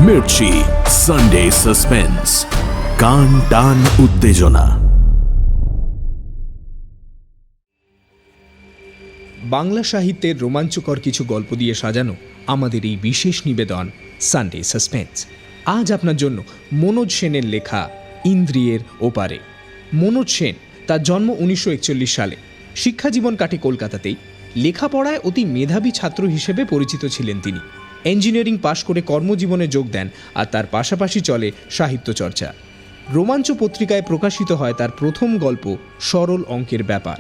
Mirchi Sunday suspense, কান টান উত্তেজনা। বাংলা সাহিত্যের রোমাঞ্চকর কিছু গল্প দিয়ে সাজানো আমাদের এই বিশেষ নিবেদন সানডে সাসপেন্স। আজ আপনার জন্য মনোজ সেনের লেখা ইন্দ্রিয়ের ওপারে। মনোজ সেন, তার জন্ম 1941 সালে। শিক্ষাজীবন কাটে কলকাতাতেই। লেখাপড়ায় অতি মেধাবী ছাত্র হিসেবে পরিচিত ছিলেন তিনি। ইঞ্জিনিয়ারিং পাশ করে কর্মজীবনে যোগ দেন, আর তার পাশাপাশি চলে সাহিত্য চর্চা। রোমাঞ্চ পত্রিকায় প্রকাশিত হয় তার প্রথম গল্প সরল অঙ্কের ব্যাপার।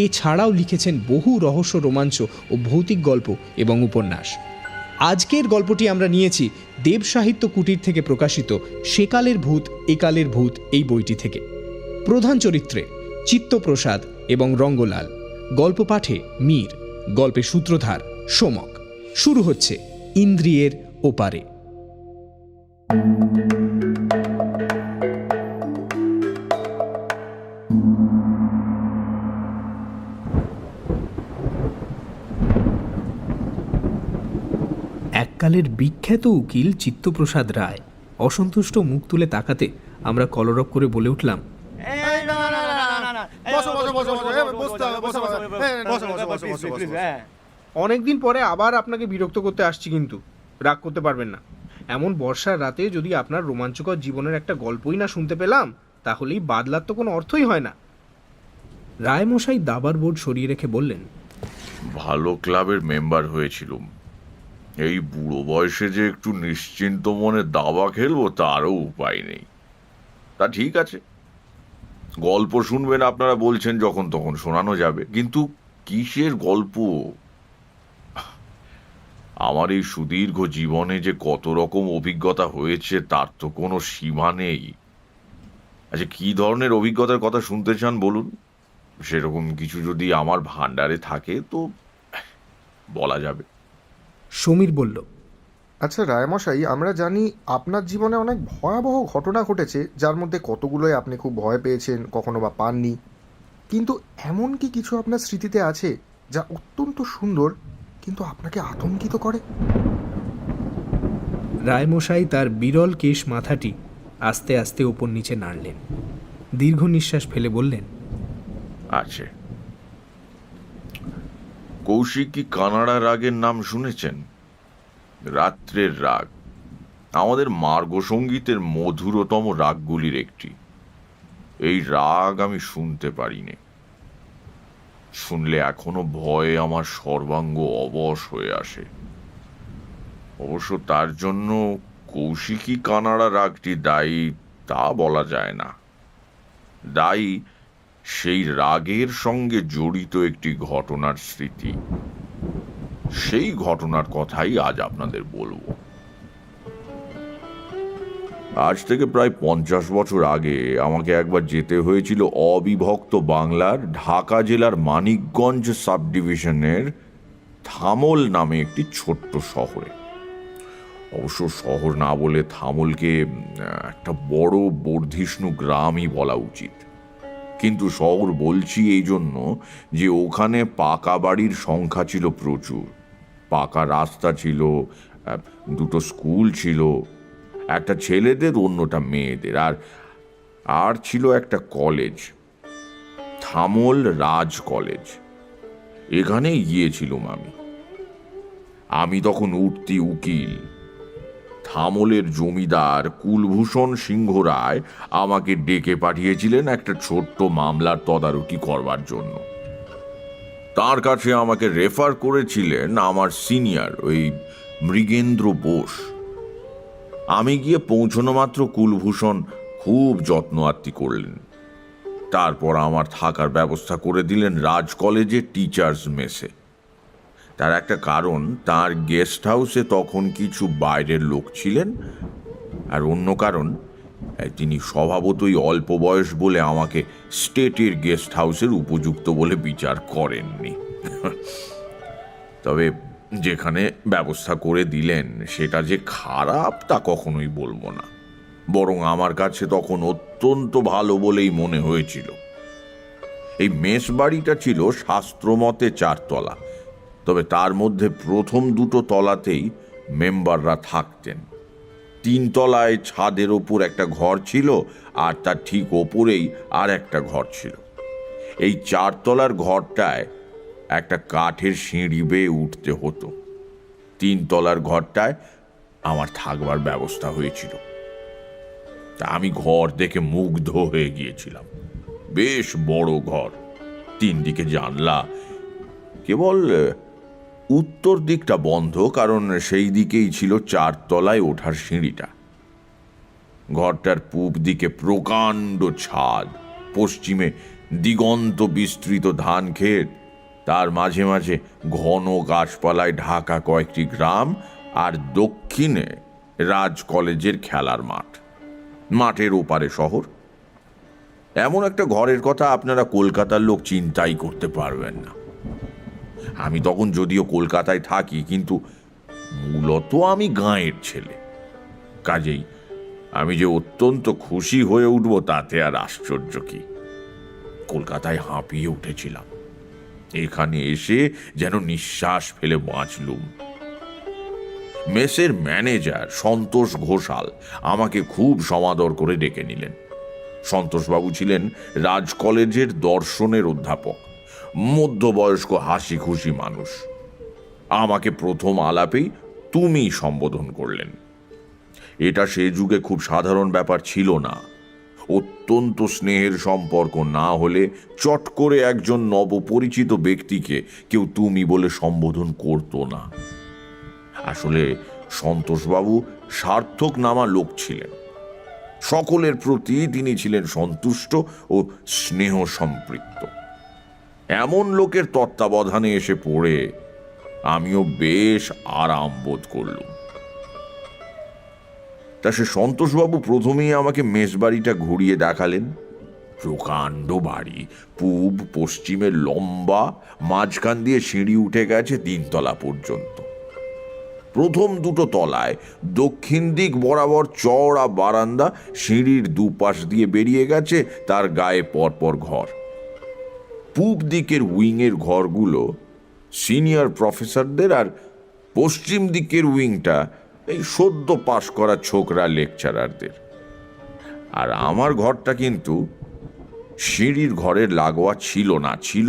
এছাড়াও লিখেছেন বহু রহস্য, রোমাঞ্চ ও ভৌতিক গল্প এবং উপন্যাস। আজকের গল্পটি আমরা নিয়েছি দেব সাহিত্য কুটির থেকে প্রকাশিত সেকালের ভূত একালের ভূত এই বইটি থেকে। প্রধান চরিত্রে চিত্তপ্রসাদ এবং রঙ্গলাল, গল্প পাঠে মীর, গল্পে সূত্রধার সোমক। শুরু হচ্ছে ইন্দ্রিয়ের ওপারে। এককালের বিখ্যাত উকিল চিত্তপ্রসাদ রায় অসন্তুষ্ট মুখ তুলে তাকাতে আমরা কলরব করে বলে উঠলাম, অনেকদিন পরে আবার আপনাকে বিরক্ত করতে আসছি, কিন্তু রাগ করতে পারবেন না। এমন বর্ষার রাতে যদি আপনার রোমাঞ্চকর জীবনের একটা গল্পই না শুনতে পেলাম, তাহলেই বাদলার তো কোনো অর্থই হয় না। রায়মশাই দাবার বোর্ড সরিয়ে রেখে বললেন, ভালো ক্লাবের মেম্বার হয়েছিলুম, এই বুড়ো বয়সে যে একটু নিশ্চিন্ত মনে দাবা খেলবো তারও উপায় নেই। তা ঠিক আছে, গল্প শুনবেন আপনারা বলছেন, যখন তখন শোনানো যাবে, কিন্তু কিসের গল্প? আমার এই সুদীর্ঘ জীবনে যে কত রকম অভিজ্ঞতা হয়েছে তার তো কোনো সীমা নেই। আচ্ছা, কি ধরনের অভিজ্ঞতার কথা শুনতে চান বলুন? সেরকম কিছু যদি আমার ভান্ডারে থাকে তো বলা যাবে। সমীর বলল, আচ্ছা রায়মশাই, আমরা জানি আপনার জীবনে অনেক ভয়াবহ ঘটনা ঘটেছে, যার মধ্যে কতগুলোই আপনি খুব ভয় পেয়েছেন, কখনো বা পাননি। কিন্তু এমন কি কিছু আপনার স্মৃতিতে আছে যা অত্যন্ত সুন্দর কিন্তু আপনাকে আতঙ্কিত করে? রায়মশাই তার বিরল কেশ মাথাটি আস্তে আস্তে ওপর নিচে নাড়লেন, দীর্ঘ নিঃশ্বাস ফেলে বললেন, আছে। কৌশিকী কানাড়া রাগের নাম শুনেছেন? রাত্রের রাগ আমাদের মার্গ সঙ্গীতের মধুরতম রাগগুলির একটি। এই রাগ আমি শুনতে পারিনি। শুনলে এখনো ভয়ে আমার সর্বাঙ্গ অবশ হয়ে আসে। অবশ্য তার জন্য কৌশিকী কানাড়া রাগটি দায়ী তা বলা যায় না। দায়ী সেই রাগের সঙ্গে জড়িত একটি ঘটনার স্মৃতি। সেই ঘটনার কথাই আজ আপনাদের বলবো। আজ থেকে প্রায় 50 বছর আগে আমাকে একবার যেতে হয়েছিল অবিভক্ত বাংলার ঢাকা জেলার মানিকগঞ্জ সাব ডিভিশনের থামল নামে একটি ছোট্ট শহরে। অবশ্য শহর না বলে থামলকে একটা বড় বর্ধিষ্ণু গ্রামই বলা উচিত। কিন্তু শহর বলছি এই জন্য যে ওখানে পাকা বাড়ির সংখ্যা ছিল প্রচুর, পাকা রাস্তা ছিল, দুটো স্কুল ছিল, একটা ছেলেদের অন্যটা মেয়েদের, আর ছিল একটা কলেজ, থামল রাজ কলেজ। এখানে গিয়েছিলাম আমি তখন উঠতি উকিল। থামলের জমিদার কুলভূষণ সিংহ রায় আমাকে ডেকে পাঠিয়েছিলেন একটা ছোট্ট মামলার তদারকি করবার জন্য। তার কাছে আমাকে রেফার করেছিলেন আমার সিনিয়র ওই মৃগেন্দ্র বোস। আমি গিয়ে পৌঁছনো মাত্র কুলভূষণ খুব যত্ন আত্তি করলেন। তারপর আমার থাকার ব্যবস্থা করে দিলেন রাজ কলেজে টিচার্স মেসে। তার একটা কারণ, তার গেস্ট হাউসে তখন কিছু বাইরের লোক ছিলেন, আর অন্য কারণ তিনি স্বভাবতই অল্প বয়স বলে আমাকে স্টেটের গেস্ট হাউসের উপযুক্ত বলে বিচার করেননি। তবে যেখানে ব্যবস্থা করে দিলেন সেটা যে খারাপ তা কখনোই বলবো না, বরং আমার কাছে তখন অত্যন্ত ভালো বলেই মনে হয়েছিল। এই মেস বাড়িটা ছিল শাস্ত্রমতে 4 তলা, তবে তার মধ্যে প্রথম 2 তলাতেই মেম্বাররা থাকতেন। 3 তলায় ছাদের ওপর একটা ঘর ছিল, আর তার ঠিক ওপরেই আর একটা ঘর ছিল। এই 4 তলার ঘরটায় একটা কাঠের সিঁড়ি বেয়ে উঠতে হতো। 3 তলার ঘরটায় আমার থাকবার ব্যবস্থা হয়েছিল। তা আমি ঘর দেখে মুগ্ধ হয়ে গিয়েছিলাম। বেশ বড় ঘর, 3 দিকে জানলা, কেবল উত্তর দিকটা বন্ধ, কারণ সেই দিকেই ছিল 4 তলায় ওঠার সিঁড়িটা। ঘরটার পূব দিকে প্রকাণ্ড ছাদ, পশ্চিমে দিগন্ত বিস্তৃত ধান ক্ষেত, তার মাঝে মাঝে ঘন গাছপালায় ঢাকা কয়েকটি গ্রাম, আর দক্ষিণে রাজ কলেজের খেলার মাঠ, মাঠের ওপারে শহর। এমন একটা ঘরের কথা আপনারা কলকাতার লোক চিন্তাই করতে পারবেন না। আমি তখন যদিও কলকাতায় থাকি, কিন্তু মূলত আমি গাঁয়ের ছেলে। কাজেই আমি যে অত্যন্ত খুশি হয়ে উঠব তাতে আর আশ্চর্য কি। কলকাতায় হাঁপিয়ে উঠেছিলাম, এখানে এসে যেন নিঃশ্বাস ফেলে বাঁচলুম। মেসের ম্যানেজার সন্তোষ ঘোষাল আমাকে খুব সমাদর করে ডেকে নিলেন। সন্তোষবাবু ছিলেন রাজ কলেজের দর্শনের অধ্যাপক, মধ্যবয়স্ক হাসি খুশি মানুষ। আমাকে প্রথম আলাপেই তুমি সম্বোধন করলেন। এটা সে যুগে খুব সাধারণ ব্যাপার ছিল না। অত্যন্ত স্নেহের সম্পর্ক না হলে চট করে একজন নবপরিচিত ব্যক্তিকে কেউ তুমি বলে সম্বোধন করত না। আসলে সন্তোষবাবু সার্থক নামা লোক ছিলেন। সকলের প্রতি তিনি ছিলেন সন্তুষ্ট ও স্নেহ সম্পৃক্ত। এমন লোকের তত্ত্বাবধানে এসে পড়ে আমিও বেশ আরাম বোধ করলুম। তা সে সন্তোষবাবু প্রথমেই আমাকে মেসবাড়িটা ঘুরিয়ে দেখালেন। প্রকাণ্ড বাড়ি, পূব পশ্চিমে লম্বা, মাঝখান দিয়ে সিঁড়ি উঠে গেছে 3 তলা পর্যন্ত। প্রথম 2 তলায় দক্ষিণ দিক বরাবর চওড়া বারান্দা, সিঁড়ির দুপাশ দিয়ে বেরিয়ে গেছে তার গায়ে পরপর ঘর। পূব দিকের উইংয়ের ঘরগুলো সিনিয়র প্রফেসরদের, আর পশ্চিম দিকের উইংটা এই সদ্য পাশ করা ছোকরা লেকচারারদের। আর আমার ঘরটা কিন্তু সিঁড়ির ঘরের লাগোয়া ছিল না, ছিল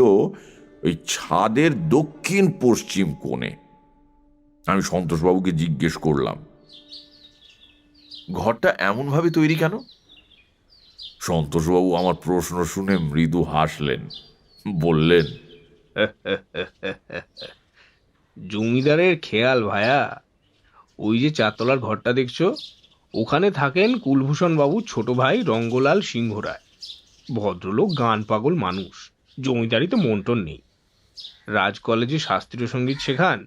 ওই ছাদের দক্ষিণ পশ্চিম কোণে। আমি সন্তোষবাবুকে জিজ্ঞেস করলাম, ঘরটা এমনভাবে তৈরি কেন? সন্তোষবাবু আমার প্রশ্ন শুনে মৃদু হাসলেন, বললেন, জমিদারের খেয়াল ভায়া। ওই যে 4 তলার ঘরটা দেখছো, ওখানে থাকেন কুলভূষণ বাবুর ছোট ভাই রঙ্গলাল সিংহ রায়। ভদ্রলোক, গান পাগল মানুষ, জমিদারিতে মন্টন নেই। রাজ কলেজে শাস্ত্রীয় সঙ্গীত শেখান,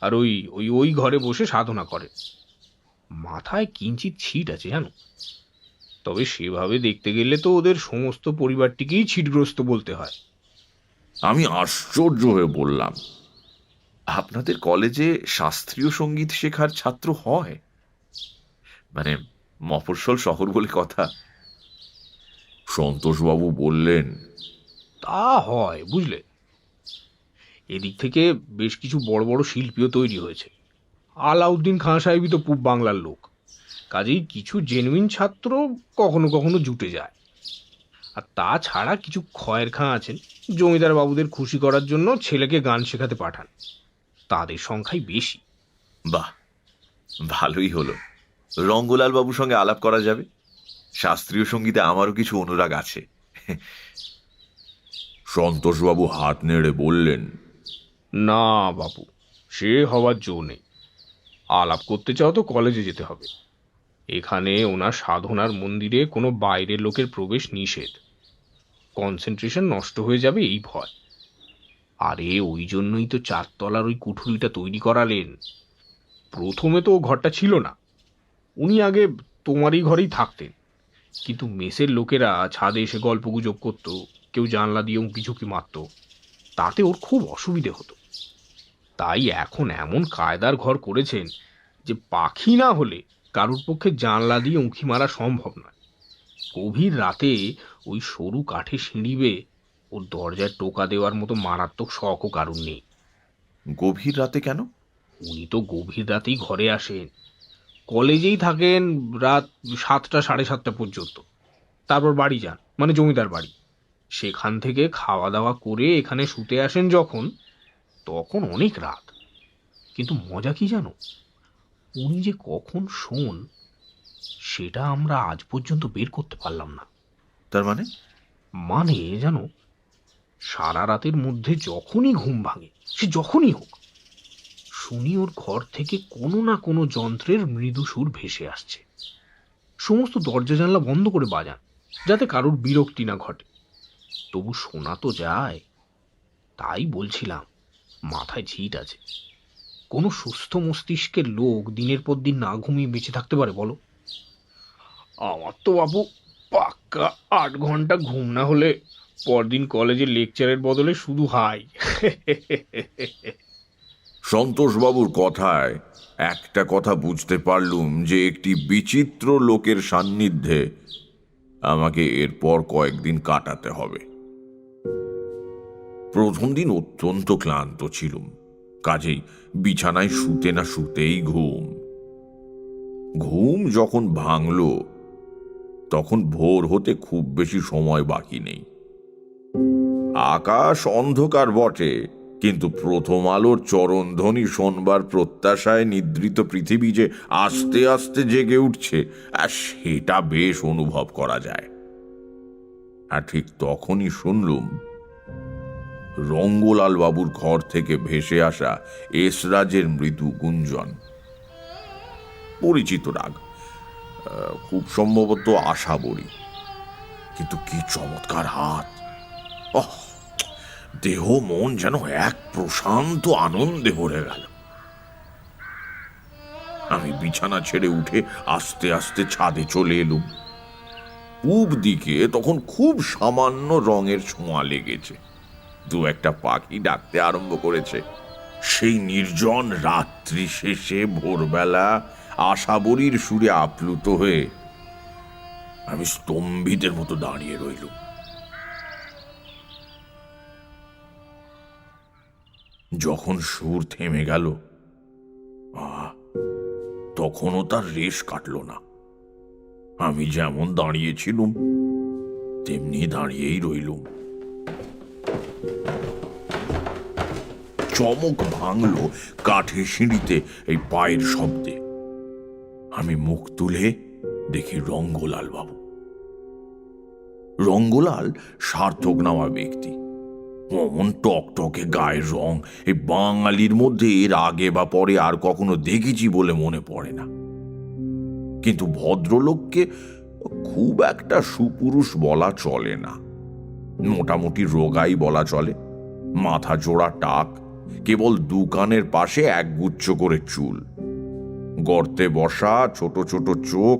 আর ওই ওই ওই ঘরে বসে সাধনা করে। মাথায় কিঞ্চিত ছিট আছে জানো, তবে সেভাবে দেখতে গেলে তো ওদের সমস্ত পরিবারটিকেই ছিটগ্রস্ত বলতে হয়। আমি আশ্চর্য হয়ে বললাম, আপনাদের কলেজে শাস্ত্রীয় সঙ্গীত শেখার ছাত্র হয়? মানে মফস্বল শহর বলে কথা। সন্তোষবাবু বললেন, তা হয় বুঝলে। এদিক থেকে বেশ কিছু বড় বড় শিল্পীও তৈরি হয়েছে। আলাউদ্দিন খাঁ সাহেবই তো পূব বাংলার লোক, কাজেই কিছু জেনুইন ছাত্র কখনো কখনো জুটে যায়। আর তাছাড়া কিছু খয়ের খাঁ আছেন, জমিদার বাবুদের খুশি করার জন্য ছেলেকে গান শেখাতে পাঠান। তাদের সংখ্যাই বেশি। বাহ, ভালোই হলো, রঙ্গলাল বাবুর সঙ্গে আলাপ করা যাবে। শাস্ত্রীয় সঙ্গীতে আমারও কিছু অনুরাগ আছে। সন্তোষবাবু হাত নেড়ে বললেন, না বাবু, সে হওয়ার জো নেই। আলাপ করতে চাও তো কলেজে যেতে হবে। এখানে ওনার সাধনার মন্দিরে কোনো বাইরের লোকের প্রবেশ নিষেধ। কনসেন্ট্রেশন নষ্ট হয়ে যাবে এই ভয়। আরে ওই জন্যই তো 4 তলার ওই কুঠুরিটা তৈরি করালেন। প্রথমে তো ও ঘরটা ছিল না, উনি আগে তোমারই ঘরেই থাকতেন। কিন্তু মেসের লোকেরা ছাদে এসে গল্পগুজব করতো, কেউ জানলা দিয়ে উঁকি ঝুঁকি মারত, তাতে ওর খুব অসুবিধে হতো। তাই এখন এমন কায়দার ঘর করেছেন যে পাখি না হলে কারুর পক্ষে জানলা দিয়ে উঁকি মারা সম্ভব নয়। গভীর রাতে ওই সরু কাঠে সিঁড়ি বেয়ে ওর দরজায় টোকা দেওয়ার মতো মারাত্মক শখও কারুর নেই। গভীর রাতে কেন? উনি তো গভীর রাতেই ঘরে আসেন। কলেজেই থাকেন রাত 7টা 7:30 পর্যন্ত, তারপর বাড়ি যান, মানে জমিদার বাড়ি। সেখান থেকে খাওয়া দাওয়া করে এখানে শুতে আসেন যখন, তখন অনেক রাত। কিন্তু মজা কি জানো, উনি যে কখন শোন সেটা আমরা আজ পর্যন্ত বের করতে পারলাম না। তার মানে? মানে জানো, সারা রাতের মধ্যে যখনই ঘুম ভাঙে, সে যখনই হোক, শুনি ওর ঘর থেকে কোনো না কোনো যন্ত্রের মৃদু সুর ভেসে আসছে। সমস্ত দরজা জানলা বন্ধ করে বাজান, যাতে কারোর বিরক্তি না ঘটে। তবু শোনা তো যায়। তাই বলছিলাম, মাথায় ঝিট আছে। কোনো সুস্থ মস্তিষ্কের লোক দিনের পর দিন না ঘুমিয়ে বেঁচে থাকতে পারে বলো? আমার তো বাবু পাক্কা 8 ঘন্টা ঘুম না হলে পরদিন কলেজের লেকচারের বদলে শুধু হাই। সন্তোষবাবুর কথায় একটা কথা বুঝতে পারলুম যে একটি বিচিত্র লোকের সান্নিধ্যে আমাকে এরপর কয়েকদিন কাটাতে হবে। প্রথম দিন অত্যন্ত ক্লান্ত ছিলুম, কাজেই বিছানায় শুতে না শুতেই ঘুম যখন ভাঙল তখন ভোর হতে খুব বেশি সময় বাকি নেই। আকাশ অন্ধকার বটে, কিন্তু প্রথম আলোর চরণধ্বনি শোনবার প্রত্যাশায় নিদ্রিত পৃথিবী যে আস্তে আস্তে জেগে উঠছে, আর সেটা বেশ অনুভব করা যায়। আর ঠিক তখনই শুনলুম রঙ্গলাল বাবুর ঘর থেকে ভেসে আসা এসরাজের মৃদু গুঞ্জন। পরিচিত রাগ, খুব সম্ভবত আশাবরী। কিন্তু কি চমৎকার হাত! দেহ মন যেন এক প্রশান্ত আনন্দে ভরে গেল। আমি বিছানা ছেড়ে উঠে আস্তে আস্তে ছাদে চলে এলুম। পূব দিকে তখন খুব সামান্য রঙের ছোঁয়া লেগেছে, দু একটা পাখি ডাকতে আরম্ভ করেছে। সেই নির্জন রাত্রি শেষে ভোরবেলা আশাবরীর সুরে আপ্লুত হয়ে আমি স্তম্ভিতের মতো দাঁড়িয়ে রইলুম। যখন সুর থেমে গেল, তখনও তার রেশ কাটল না। আমি যেমন দাঁড়িয়েছিলুম তেমনি দাঁড়িয়েই রইলুম। চমক ভাঙল কাঠের সিঁড়িতে এই পায়ের শব্দে। আমি মুখ তুলে দেখি রঙ্গলাল বাবু। রঙ্গলাল সার্থক নামা ব্যক্তি। অমন টকটকে গায়ের রং এই বাঙালির মধ্যে এর আগে বা পরে আর কখনো দেখেছি বলে মনে পড়ে না। কিন্তু ভদ্রলোককে খুব একটা সুপুরুষ বলা চলে না, মোটামুটি রোগাই বলা চলে। মাথা জোড়া টাক, কেবল দুকানের পাশে একগুচ্ছ করে চুল, গর্তে বসা ছোট ছোট চোখ,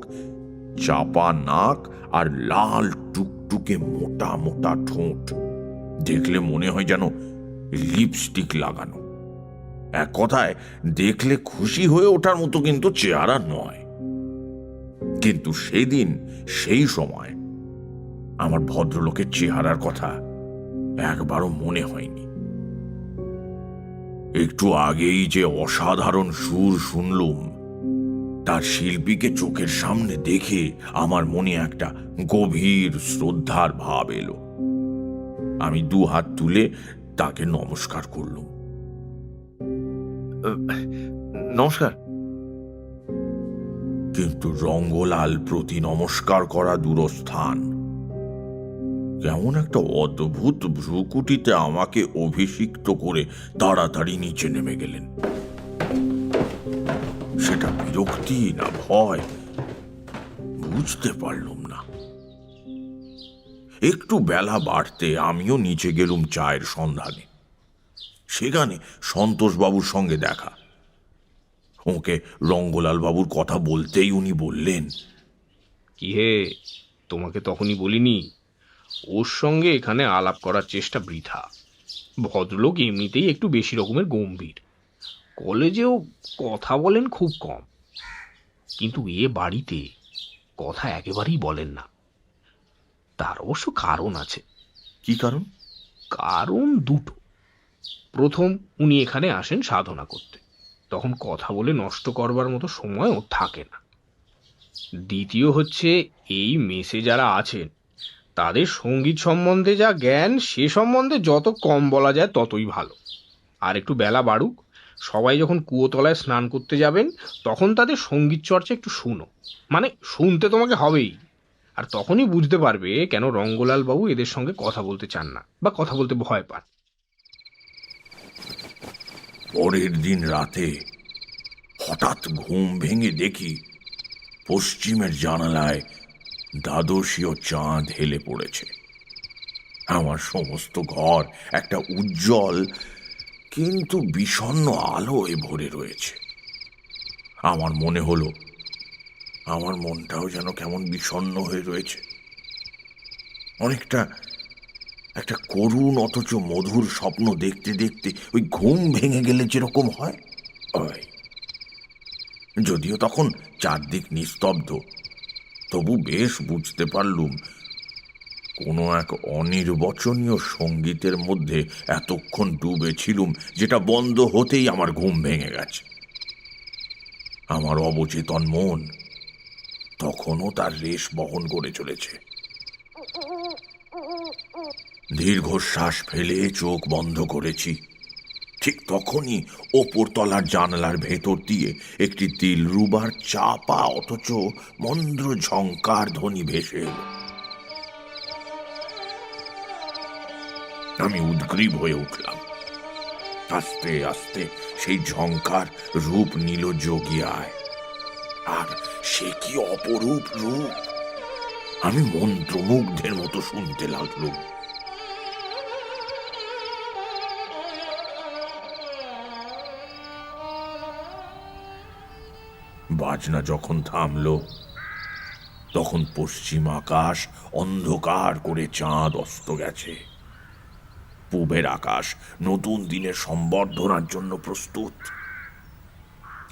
চাপা নাক আর লাল টুকটুকে মোটা মোটা ঠোঁট। দেখলে মনে হয় যেন লিপস্টিক লাগানো। এক কথায় দেখলে খুশি হয়ে ওঠার মতো কিন্তু চেহারা নয়। কিন্তু সেদিন সেই সময় আমার ভদ্রলোকের চেহারার কথা একবারও মনে হয়নি। একটু আগেই যে অসাধারণ সুর শুনলুম, তার শিল্পীকে চোখের সামনে দেখে আমার মনে একটা গভীর শ্রদ্ধার ভাব এলো। আমি দু হাত তুলে তাকে নমস্কার করলুম। নমস্কার। কিন্তু রঙ্গলাল প্রতি নমস্কার করা দূরস্থান, কেমন একটা অদ্ভুত ভ্রুকুটিতে আমাকে অভিষিক্ত করে তাড়াতাড়ি নিচে নেমে গেলেন। সেটা বিরক্তি না ভয় বুঝতে পারলুম না। একটু বেলা বাড়তে আমিও নিচে গেলুম চায়ের সন্ধানে। সেখানে সন্তোষবাবুর সঙ্গে দেখা। ওকে রঙ্গলাল বাবুর কথা বলতেই উনি বললেন, কি হে, তোমাকে তখনই বলিনি ওর সঙ্গে এখানে আলাপ করার চেষ্টা বৃথা। ভদ্রলোক এমনিতেই একটু বেশি রকমের গম্ভীর, কলেজেও কথা বলেন খুব কম। কিন্তু এ বাড়িতে কথা একেবারেই বলেন না। তার অবশ্য কারণ আছে। কি কারণ? কারণ দুটো। প্রথম, উনি এখানে আসেন সাধনা করতে, তখন কথা বলে নষ্ট করবার মতো সময় ওর থাকে না। দ্বিতীয় হচ্ছে, এই মেসে যারা আছেন তাদের সঙ্গীত সম্বন্ধে যা জ্ঞান, সে সম্বন্ধে যত কম বলা যায় ততই ভালো। আর একটু বেলা বাড়ুক, সবাই যখন কুয়োতলায় স্নান করতে যাবেন তখন তাদের সঙ্গীত চর্চা একটু শুনো, মানে শুনতে তোমাকে হবেই। আর তখনই বুঝতে পারবে কেন রঙ্গলাল বাবু এদের সঙ্গে কথা বলতে চান না বা কথা বলতে ভয় পান। পরের দিন রাতে হঠাৎ ঘুম ভেঙে দেখি পশ্চিমের জানালায় দ্বাদশীয় চাঁদ হেলে পড়েছে। আমার সমস্ত ঘর একটা উজ্জ্বল কিন্তু বিষণ্ণ আলোয় ভরে রয়েছে। আমার মনে হলো আমার মনটাও যেন কেমন বিষণ্ণ হয়ে রয়েছে। অনেকটা একটা করুণ অথচ মধুর স্বপ্ন দেখতে দেখতে ওই ঘুম ভেঙে গেলে যেরকম হয়, ওই। যদিও তখন চারদিক নিস্তব্ধ, তবু বেশ বুঝতে পারলুম কোনো এক অনির্বচনীয় সঙ্গীতের মধ্যে এতক্ষণ ডুবে ছিলুম, যেটা বন্ধ হতেই আমার ঘুম ভেঙে গেছে। আমার অবচেতন মন তখনও তার রেশ বহন করে চলেছে। দীর্ঘশ্বাস ফেলে চোখ বন্ধ করেছি। ঠিক তখনই ওপরতলার জানালার ভেতর দিয়ে একটি দিলরুবার চাপা অথচ মন্দ্র ঝংকার ধ্বনি ভেসে এলো। আমি উদ্গ্রীব হয়ে উঠলাম। আস্তে আস্তে সেই ঝংকার রূপ নিল যোগিয়ায়। আর সে কি অপরূপ রূপ! আমি মন্ত্রমুগ্ধের মতো শুনতে লাগলুম। বাজনা যখন থামল, তখন পশ্চিম আকাশ অন্ধকার করে চাঁদ অস্ত গেছে। পূবের আকাশ নতুন দিনের সম্বর্ধনার জন্য প্রস্তুত।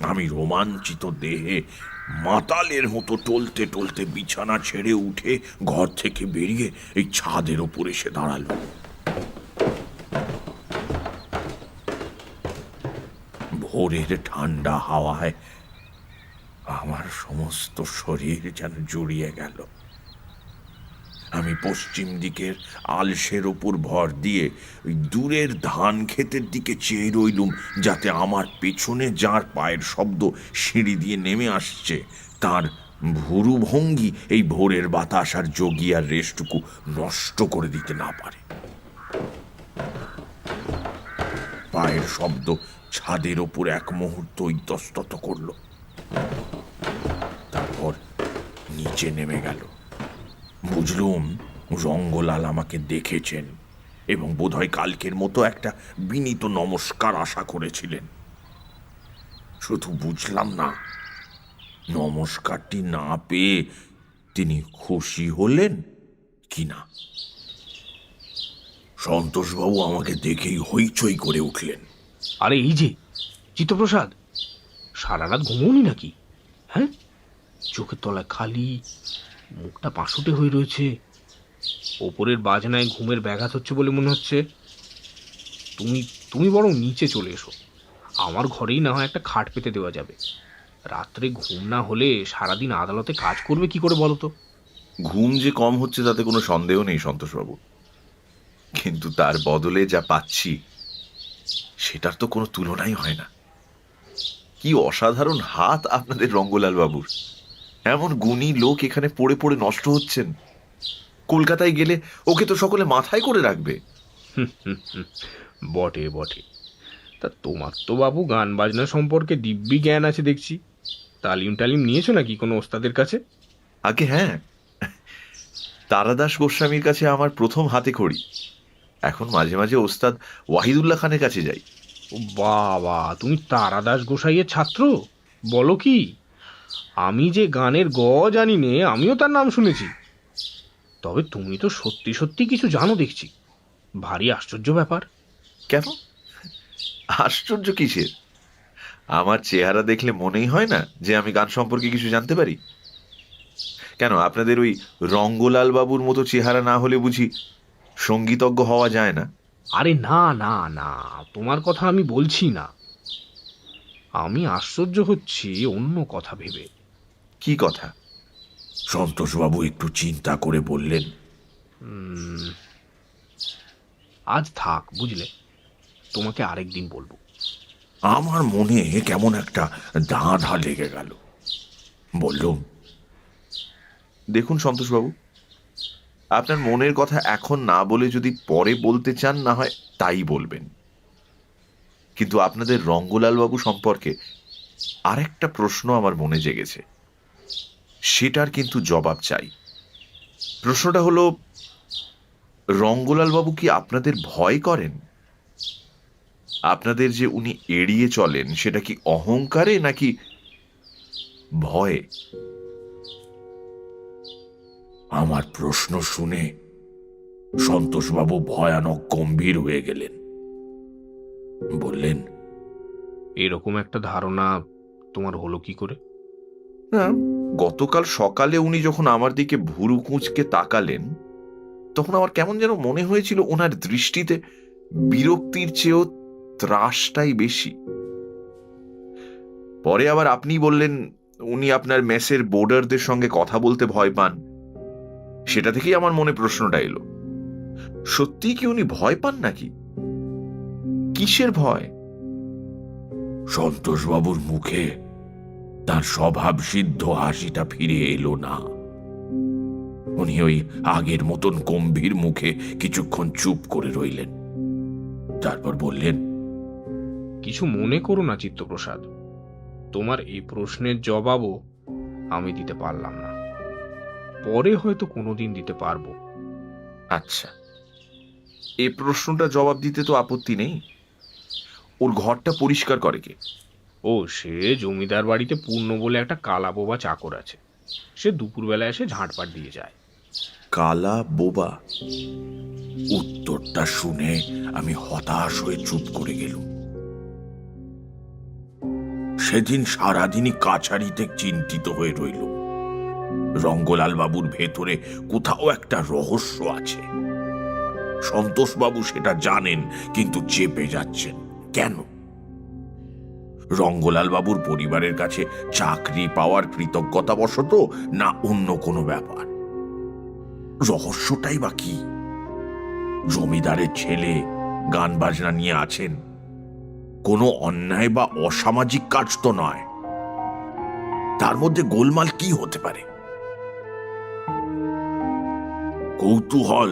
আমি রোমাঞ্চিত দেহে মাতালের মতো টলতে টলতে বিছানা ছেড়ে উঠে ঘর থেকে বেরিয়ে এই ছাদের ওপর এসে দাঁড়াল। ভোরের ঠান্ডা হাওয়ায় আমার সমস্ত শরীর যেন জুড়িয়ে গেল। আমি পশ্চিম দিকের আলসের ওপর ভর দিয়ে ওই দূরের ধান ক্ষেতের দিকে চেয়ে রইলুম, যাতে আমার পেছনে যার পায়ের শব্দ সিঁড়ি দিয়ে নেমে আসছে তার ভুরু ভঙ্গি এই ভোরের বাতাস আর যোগিয়ার রেশটুকু নষ্ট করে দিতে না পারে। পায়ের শব্দ ছাদের ওপর এক মুহূর্ত ইতস্তত করল, তারপর নিচে নেমে গেল। বুঝলুম রঙ্গলাল আমাকে দেখেছেন এবং বোধহয় কালকের মতো একটা বিনীত নমস্কার আশা করেছিলেন। শুধু বুঝলাম না নমস্কারটি না পেয়ে তিনি খুশি হলেন কিনা। সন্তোষবাবু আমাকে দেখেই হইচই করে উঠলেন। আরে এই যে চিত্তপ্রসাদ, সারা রাত ঘুমোনি নাকি? হ্যাঁ, চোখের তলায় খালি, মুখটা পাশুটে হয়ে রয়েছে, ওপরের বাজনায় ঘুমের ব্যাঘাত হচ্ছে বলে মনে হচ্ছে। তুমি তুমি বরং নিচে চলে এসো, আমার ঘরেই না হয় একটা খাট পেতে দেওয়া যাবে। রাত্রে ঘুম না হলে সারাদিন আদালতে কাজ করবে কি করে বলো তো? ঘুম যে কম হচ্ছে তাতে কোনো সন্দেহ নেই সন্তোষবাবু, কিন্তু তার বদলে যা পাচ্ছি সেটার তো কোনো তুলনাই হয় না। কি অসাধারণ হাত আপনাদের রঙ্গলাল বাবুর! এমন গুণী লোক এখানে পড়ে পড়ে নষ্ট হচ্ছেন। কলকাতায় গেলে ওকে তো সকলে মাথায় করে রাখবে। বটে বটে, তা তোমার তো বাবু গান বাজনা সম্পর্কে দিব্যি জ্ঞান আছে দেখছি। তালিম টালিম নিয়েছো নাকি কোনো ওস্তাদের কাছে? আগে হ্যাঁ, তারাদাস গোস্বামীর কাছে আমার প্রথম হাতে খড়ি। এখন মাঝে মাঝে ওস্তাদ ওয়াহিদুল্লাহ খানের কাছে যাই। ও বাবা, তুমি তারাদাস গোসাইয়ের ছাত্র? বলো কি! আমি যে গানের গ জানি নে, আমিও তার নাম শুনেছি। তবে তুমি তো সত্যি সত্যি কিছু জানো দেখছি, ভারী আশ্চর্য ব্যাপার। কেন আশ্চর্য কিসের? আমার চেহারা দেখলে মনেই হয় না যে আমি গান সম্পর্কে কিছু জানতে পারি? কেন আপনাদের ওই রঙ্গলাল বাবুর মতো চেহারা না হলে বুঝি সঙ্গীতজ্ঞ হওয়া যায় না? আরে না না না, তোমার কথা আমি বলছি না। আমি আশ্চর্য হচ্ছি অন্য কথা ভেবে। কি কথা? সন্তোষবাবু একটু চিন্তা করে বললেন, আজ থাক, বুঝলে, তোমাকে আরেকদিন বলবো। আমার মনে কেমন একটা ধাঁধা লেগে গেল। বললুম, দেখুন সন্তোষবাবু, আপনার মনের কথা এখন না বলে যদি পরে বলতে চান, না হয় তাই বলবেন। কিন্তু আপনাদের রঙ্গলাল বাবু সম্পর্কে আরেকটা প্রশ্ন আমার মনে জেগেছে, সেটার কিন্তু জবাব চাই। প্রশ্নটা হলো, রঙ্গলাল বাবু কি আপনাদের ভয় করেন? আপনাদের যে উনি এড়িয়ে চলেন, সেটা কি অহংকারে নাকি ভয়ে? আমার প্রশ্ন শুনে সন্তোষবাবু ভয়ানক গম্ভীর হয়ে গেলেন। বললেন, এরকম একটা ধারণা তোমার হলো কি করে? না, গতকাল সকালে উনি যখন আমার দিকে ভুরু কুঁচকে তাকালেন, তখন আমার কেমন যেন মনে হয়েছিল ওনার দৃষ্টিতে বিরক্তির চেয়েও ত্রাসটাই বেশি। পরে আবার আপনি বললেন উনি আপনার মেসের বোর্ডারদের সঙ্গে কথা বলতে ভয় পান। সেটা থেকেই আমার মনে প্রশ্নটা এলো, সত্যি কি উনি ভয় পান নাকি? কিসের ভয়? সন্তোষবাবুর মুখে তার স্বভাব সিদ্ধ হাসিটা ফিরে এলো না। উনি ওই আগের মতন গম্ভীর মুখে কিছুক্ষণ চুপ করে রইলেন। তারপর বললেন, কিছু মনে করো না চিত্তপ্রসাদ, তোমার এই প্রশ্নের জবাবও আমি দিতে পারলাম না, পরে হয়তো কোনোদিন দিতে পারবো। আচ্ছা, এই প্রশ্নটা জবাব দিতে তো আপত্তি নেই। ওর ঘরটা পরিষ্কার করে কে? ও, সে জমিদার বাড়িতে পূর্ণ বলে একটা কালা বোবা চাকর আছে, সে দুপুরবেলা এসে ঝাঁটপাট দিয়ে যায়। কালা বোবা? উত্তরটা শুনে আমি হতাশ হয়ে চুপ করে গেলুম। সেদিন সারাদিনই কাছারিতে চিন্তিত হয়ে রইলুম। রঙ্গলাল বাবুর ভেতরে কোথাও একটা রহস্য আছে। সন্তোষবাবু সেটা জানেন, কিন্তু চেপে যাচ্ছেন কেন? রঙ্গলাল বাবুর পরিবারের কাছে চাকরি পাওয়ার কৃতজ্ঞতাবশত, না অন্য কোনো ব্যাপার? রহস্যটাই বা কি? জমিদারের ছেলে গান বাজনা নিয়ে আছেন, কোনো অন্যায় বা অসামাজিক কাজ তো নয়। তার মধ্যে গোলমাল কি হতে পারে? কৌতূহল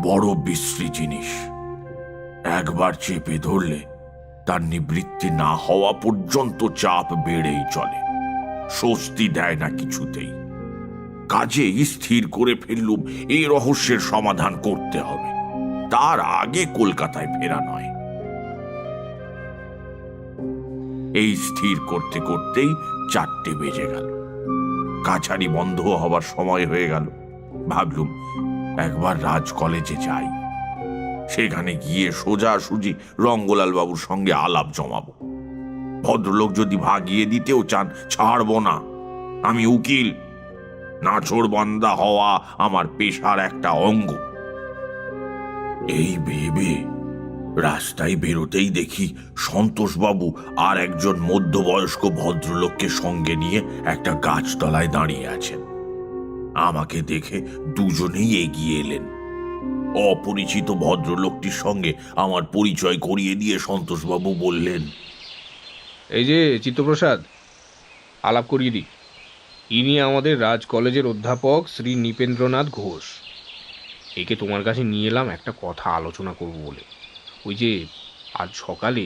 বড় বিশ্রী জিনিস। একবার চেপে ধরলে তার নিবৃত্তি না হওয়া পর্যন্ত চাপ বেড়েই চলে, স্বস্তি দেয় না কিছুতেই। কাজেই স্থির করে ফেললুম এই রহস্যের সমাধান করতে হবে, তার আগে কলকাতায় ফেরা নয়। এই স্থির করতে করতেই 4টে বেজে গেল। কাছারি বন্ধ হবার সময় হয়ে গেল। ভাবলুম একবার রাজ কলেজে যাই, সেখানে গিয়ে সোজাসুজি রঙ্গলাল বাবুর সঙ্গে আলাপ জমাবো। ভদ্রলোক যদি ভাগিয়ে দিতেও চান, ছাড়বো না। আমি উকিল, নাছোড়বান্দা হওয়া আমার পেশার একটা অঙ্গ। এই ভেবে রাস্তায় বেরোতেই দেখি সন্তোষবাবু আর একজন মধ্যবয়স্ক ভদ্রলোককে সঙ্গে নিয়ে একটা গাছতলায় দাঁড়িয়ে আছেন। আমাকে দেখে দুজনেই এগিয়ে এলেন। অপরিচিত ভদ্রলোকটির সঙ্গে আমার পরিচয় করিয়ে দিয়ে সন্তোষবাবু বললেন, এই যে চিত্তপ্রসাদ, আলাপ করিয়ে দিই, ইনি আমাদের রাজ কলেজের অধ্যাপক শ্রী নৃপেন্দ্রনাথ ঘোষ। একে তোমার কাছে নিয়ে এলাম একটা কথা আলোচনা করব বলে। ওই যে আজ সকালে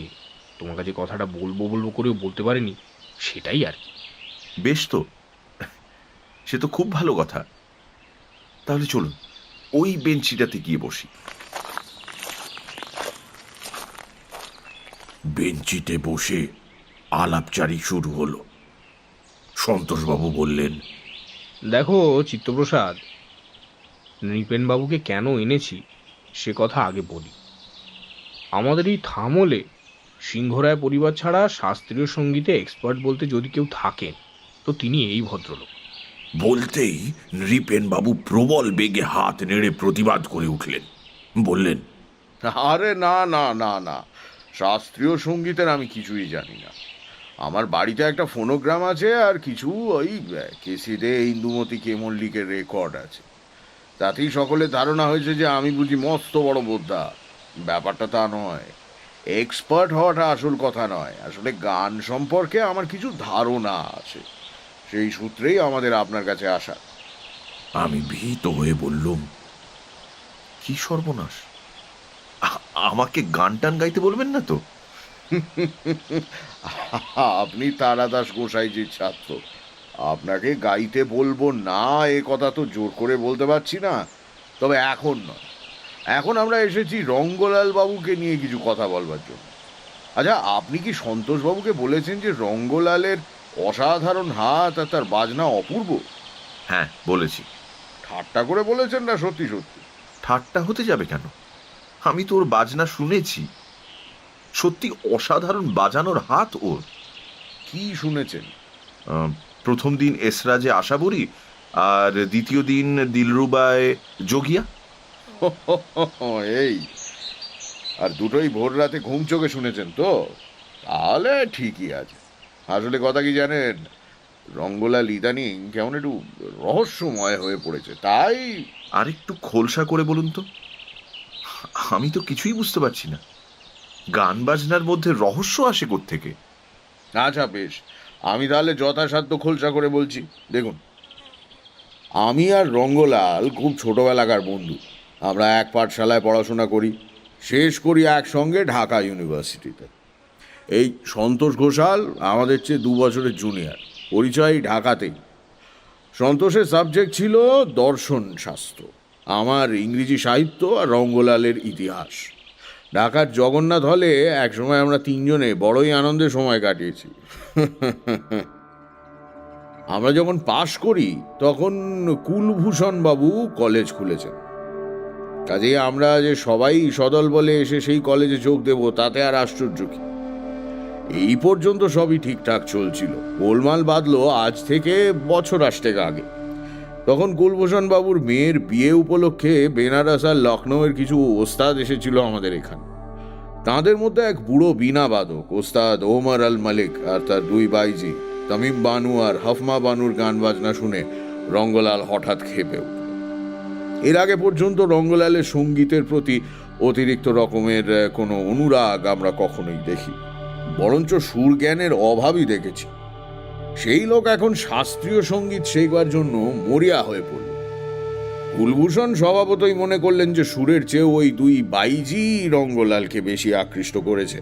তোমার কাছে কথাটা বলবো বলবো করেও বলতে পারিনি, সেটাই আর কি। বেশ, তো সে তো খুব ভালো কথা। তাহলে চলুন ওই বেঞ্চিটাতে গিয়ে বসি। বেঞ্চিতে বসে আলাপচারি শুরু হলো। সন্তোষবাবু বললেন, দেখো চিত্তপ্রসাদ, নৃপেনবাবুকে কেন এনেছি সে কথা আগে বলি। আমাদের এই থামলে সিংহরায় পরিবার ছাড়া শাস্ত্রীয় সঙ্গীতে এক্সপার্ট বলতে যদি কেউ থাকেন, তো তিনি এই ভদ্রলোক। বলতেই নৃপেনবাবু প্রবল বেগে হাত নেড়ে প্রতিবাদ করে উঠলেন। বললেন, আরে না না না না, শাস্ত্রীয় সঙ্গীতের আমি কিছুই জানি না। আমার বাড়িতে একটা ফোনোগ্রাম আছে আর কিছু ওই কেসিতে ইন্দুমতি কে মল্লিকের রেকর্ড আছে। তাতেই সকলের ধারণা হয়েছে যে আমি বুঝি মস্ত বড় বোদ্ধা। ব্যাপারটা তা নয়। এক্সপার্ট হওয়াটা আসল কথা নয়, আসলে গান সম্পর্কে আমার কিছু ধারণা আছে, সেই সূত্রেই আমাদের আপনার কাছে আসা। আমি ভীত হয়ে বললুম, কি সর্বনাশ! আমাকে গান টান গাইতে বলবেন না তো? আপনি তারাদাস গোসাইজির ছাত্র, আপনাকে গাইতে বলবো না এ কথা তো জোর করে বলতে পারছি না। তবে এখন নয়, এখন আমরা এসেছি রঙ্গলাল বাবুকে নিয়ে কিছু কথা বলবার জন্য। আচ্ছা, আপনি কি সন্তোষ বাবুকে বলেছেন যে রঙ্গলালের অসাধারণ হাত আর তার বাজনা অপূর্ব? হ্যাঁ, বলেছি। ঠাট্টা করে বলেছেন না সত্যি সত্যি? ঠাট্টা হতে যাবে কেন? আমি তো ওর বাজনা শুনেছি, সত্যি অসাধারণ বাজানোর হাত ওর। কি শুনেছেন? প্রথম দিন এসরাজে আশাবরী, আর দ্বিতীয় দিন দিলরুবায় যোগিয়া। এই, আর দুটোই ভোর রাতে ঘুম চোখে শুনেছেন তো? তাহলে ঠিকই আছে। আসলে কথা কি জানেন, রঙ্গলাল ইদানিং কেমন একটু রহস্যময় হয়ে পড়েছে, তাই। আর একটু খোলসা করে বলুন তো, আমি তো কিছুই বুঝতে পারছি না। গান বাজনার মধ্যে রহস্য আসে কোত্থেকে? আচ্ছা বেশ, আমি তাহলে যথাসাধ্য খোলসা করে বলছি। দেখুন, আমি আর রঙ্গলাল খুব ছোটবেলাকার বন্ধু। আমরা এক পাঠশালায় পড়াশোনা করি, শেষ করি একসঙ্গে ঢাকা ইউনিভার্সিটিতে। এই সন্তোষ ঘোষাল আমাদের চেয়ে 2 বছরের জুনিয়র, পরিচয় ঢাকাতেই। সন্তোষের সাবজেক্ট ছিল দর্শন শাস্ত্র, আমার ইংরেজি সাহিত্য, আর রঙ্গলালের ইতিহাস। ঢাকার জগন্নাথ হলে একসময় আমরা 3 জনে বড়ই আনন্দে সময় কাটিয়েছি। আমরা যখন পাশ করি তখন কুলভূষণ বাবু কলেজ খুলেছেন, কাজেই আমরা যে সবাই সদল বলে এসে সেই কলেজে যোগ দেব তাতে আর আশ্চর্য কি। এই পর্যন্ত সবই ঠিকঠাক চলছিল। গোলমাল বাঁধলো আজ থেকে বছর 8 আগে। তখন কুলভূষণ বাবুর মেয়ের বিয়ে উপলক্ষে বেনারস আর লখনৌয়ের কিছু ওস্তাদ এসেছিল আমাদের এখানে। তাঁদের মধ্যে এক বুড়ো বীণা বাদক ওস্তাদ ওমর আল মালিক আর তার 2 বাইজি তামিম বানু আর হফমা বানুর গান বাজনা শুনে রঙ্গলাল হঠাৎ ক্ষেপে উঠল। এর আগে পর্যন্ত রঙ্গলালের সঙ্গীতের প্রতি অতিরিক্ত রকমের কোনো অনুরাগ আমরা কখনোই দেখি, বরঞ্চ সুরজ্ঞানের অভাবই দেখেছি। সেই লোক এখন শাস্ত্রীয় সঙ্গীত শেখবার জন্য মরিয়া হয়ে পড়ল। কুলভূষণ স্বভাবতই মনে করলেন যে সুরের চেয়েও ওই 2 বাইজি রঙ্গলালকে বেশি আকৃষ্ট করেছে।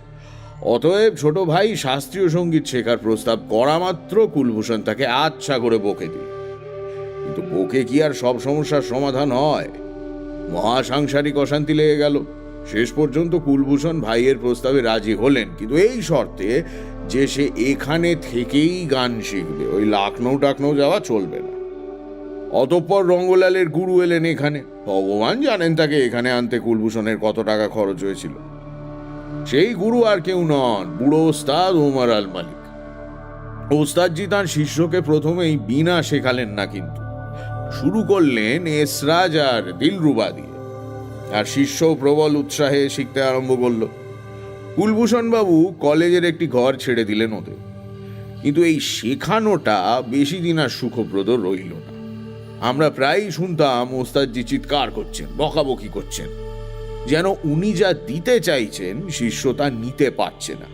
অতএব ছোট ভাই শাস্ত্রীয় সঙ্গীত শেখার প্রস্তাব করা মাত্র কুলভূষণ তাকে আচ্ছা করে বকে দিল। কিন্তু বকে কি আর সব সমস্যার সমাধান হয়? মহাসাংসারিক অশান্তি লেগে গেল। শেষ পর্যন্ত কুলভূষণ ভাইয়ের প্রস্তাবে রাজি হলেন, কিন্তু এই শর্তে যে সে এখানে থেকেই গান শিখবে, ওই লখনৌ টাকনৌ যাওয়া চলবে না। অতঃপর রঙ্গলালের গুরু এলেন এখানে। ভগবান জানেন তাকে এখানে আনতে কুলভূষণের কত টাকা খরচ হয়েছিল। সেই গুরু আর কেউ নন, বুড়ো ওস্তাদ ওমর আল মালিক। ওস্তাদজি তাঁর শিষ্যকে প্রথমেই বীণা শেখালেন না, কিন্তু শুরু করলেন এসরাজ আর দিলরুবা দিয়ে, আর শিষ্য প্রবল উৎসাহে শিখতে আরম্ভ করল। কুলভূষণ বাবু কলেজের একটি ঘর ছেড়ে দিলেন ওদের, কিন্তু এই শেখানোটা বেশি দিন আর সুখপ্রদ রইল না। আমরা প্রায়ই শুনতাম ওস্তাদজি চিৎকার করছেন, বকাবকি করছেন, যেন উনি যা দিতে চাইছেন শিষ্য তা নিতে পারছে না।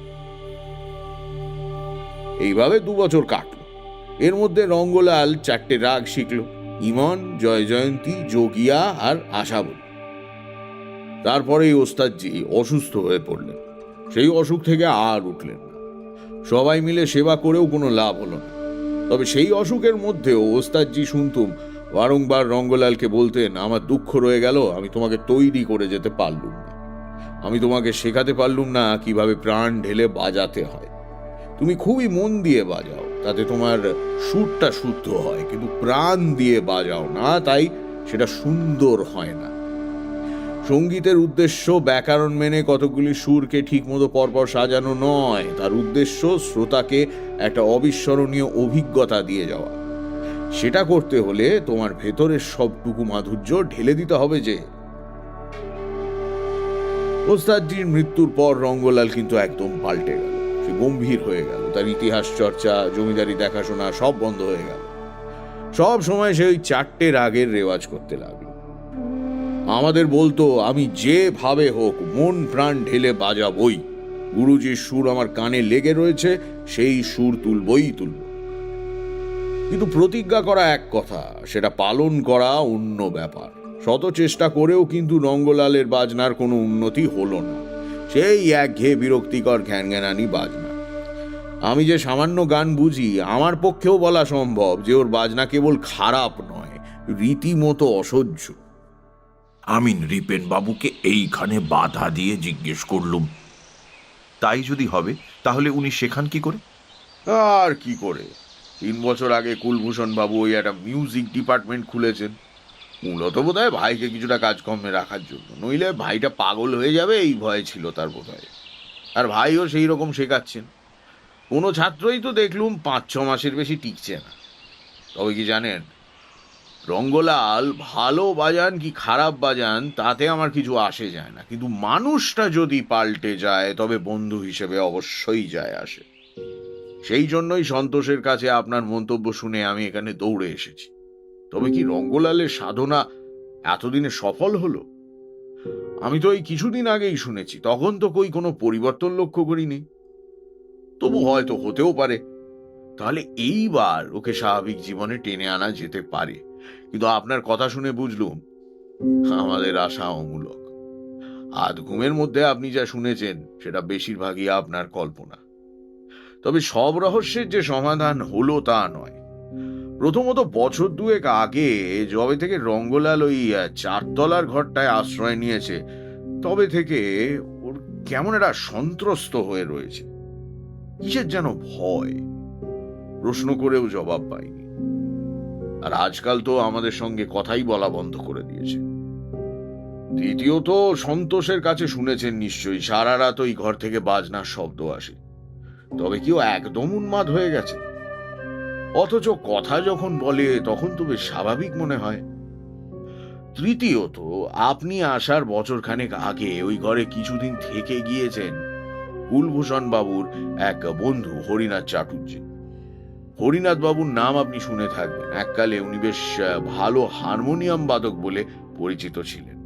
এইভাবে 2 বছর কাটল। এর মধ্যে রঙ্গলাল 4টে রাগ শিখল: ইমন, জয় জয়ন্তী, যোগিয়া আর আশাবরী। তারপরেই ওস্তাদজি অসুস্থ হয়ে পড়লেন। সেই অসুখ থেকে আর উঠলেন না। সবাই মিলে সেবা করেও কোনো লাভ হলো না। তবে সেই অসুখের মধ্যেও ওস্তাদজি শুনতুম বারংবার রঙ্গলালকে বলতেন, আমার দুঃখ রয়ে গেল, আমি তোমাকে তৈরি করে যেতে পারলুম না, আমি তোমাকে শেখাতে পারলুম না কিভাবে প্রাণ ঢেলে বাজাতে হয়। তুমি খুবই মন দিয়ে বাজাও, তাতে তোমার সুরটা শুদ্ধ হয়, কিন্তু প্রাণ দিয়ে বাজাও না, তাই সেটা সুন্দর হয় না। সঙ্গীতের উদ্দেশ্য ব্যাকরণ মেনে কতগুলি সুরকে ঠিকমতো পরপর সাজানো নয়, তার উদ্দেশ্য শ্রোতাকে একটা অবিস্মরণীয় অভিজ্ঞতা দিয়ে যাওয়া। সেটা করতে হলে তোমার ভেতরের সবটুকু মাধুর্য ঢেলে দিতে হবে। যে ওস্তাদজির মৃত্যুর পর রঙ্গলাল কিন্তু একদম পাল্টে গেল। সে গম্ভীর হয়ে গেল। তার ইতিহাস চর্চা, জমিদারি দেখাশোনা সব বন্ধ হয়ে গেল। সব সময় সে ওই 4টে রাগের রেওয়াজ করতে লাগলো। আমাদের বলতো আমি যেভাবে হোক মন প্রাণ ঢেলে বাজাবই, গুরুজির সুর আমার কানে লেগে রয়েছে, সেই সুর তুলবই তুলব। কিন্তু প্রতিজ্ঞা করা এক কথা, সেটা পালন করা অন্য ব্যাপার। শত চেষ্টা করেও কিন্তু রঙ্গলালের বাজনার কোনো উন্নতি হলো না। সেই একঘেয়ে বিরক্তিকর ঘ্যানঘ্যানানি বাজনা। আমি যে সামান্য গান বুঝি, আমার পক্ষেও বলা সম্ভব যে ওর বাজনা কেবল খারাপ নয়, রীতিমতো অসহ্য। আমি নৃপেন বাবুকে এইখানে বাধা দিয়ে জিজ্ঞেস করলুম, তাই যদি হবে তাহলে উনি শেখান কি করে? আর কি করে, 3 বছর আগে কুলভূষণ বাবু ওই একটা মিউজিক ডিপার্টমেন্ট খুলেছেন, মূলত বোধহয় ভাইকে কিছুটা কাজকর্মে রাখার জন্য। নইলে ভাইটা পাগল হয়ে যাবে এই ভয় ছিল তার বোধহয়। আর ভাইও সেই রকম শেখাচ্ছেন। কোনো ছাত্রই তো দেখলুম 5-6 মাসের বেশি টিকছে না। তবে কি জানেন, রঙ্গলাল ভালো বাজান কি খারাপ বাজান তাতে আমার কিছু আসে যায় না, কিন্তু মানুষটা যদি পাল্টে যায় তবে বন্ধু হিসেবে অবশ্যই যায় আসে। সেই জন্যই সন্তোষের কাছে আপনার মন্তব্য শুনে আমি এখানে দৌড়ে এসেছি। তবে কি রঙ্গলালের সাধনা এতদিনে সফল হলো? আমি তো এই কিছুদিন আগেই শুনেছি, তখন তো কোনো পরিবর্তন লক্ষ্য করিনি। তবু হয়তো হতেও পারে। তাহলে এইবার ওকে স্বাভাবিক জীবনে টেনে আনা যেতে পারে। কিন্তু আপনার কথা শুনে বুঝলুম আমাদের আশা অমূলক। আধ ঘুমের মধ্যে আপনি যা শুনেছেন সেটা বেশিরভাগই আপনার কল্পনা। তবে সব রহস্যের যে সমাধান হলো তা নয়। প্রথমত, বছর 2 আগে যবে থেকে রঙ্গলাল ওই 4 তলার ঘরটায় আশ্রয় নিয়েছে, তবে থেকে ওর কেমন একটা সন্ত্রস্ত হয়ে রয়েছে। কিসের যেন ভয়। প্রশ্ন করেও জবাব পাইনি। আর আজকাল তো আমাদের সঙ্গে কথাই বলা বন্ধ করে দিয়েছে। দ্বিতীয়ত, সন্তোষের কাছে শুনেছেন নিশ্চয়ই সারা রাত ওই ঘর থেকে বাজনার শব্দ আসে। তবে কি ও একদম উন্মাদ হয়ে গেছে? অথচ কথা যখন বলে তখন তো বেশ স্বাভাবিক মনে হয়। তৃতীয়ত, আপনি আসার বছরখানেক আগে ওই ঘরে কিছুদিন থেকে গিয়েছেন কুলভূষণ বাবুর এক বন্ধু হরিনাথ চাটুর্যে। হরিনাথ বাবুর নাম আপনি শুনে থাকবেন। এককালে উনি বেশ ভালো হারমোনিয়াম বাদক বলে পরিচিত ছিলেন।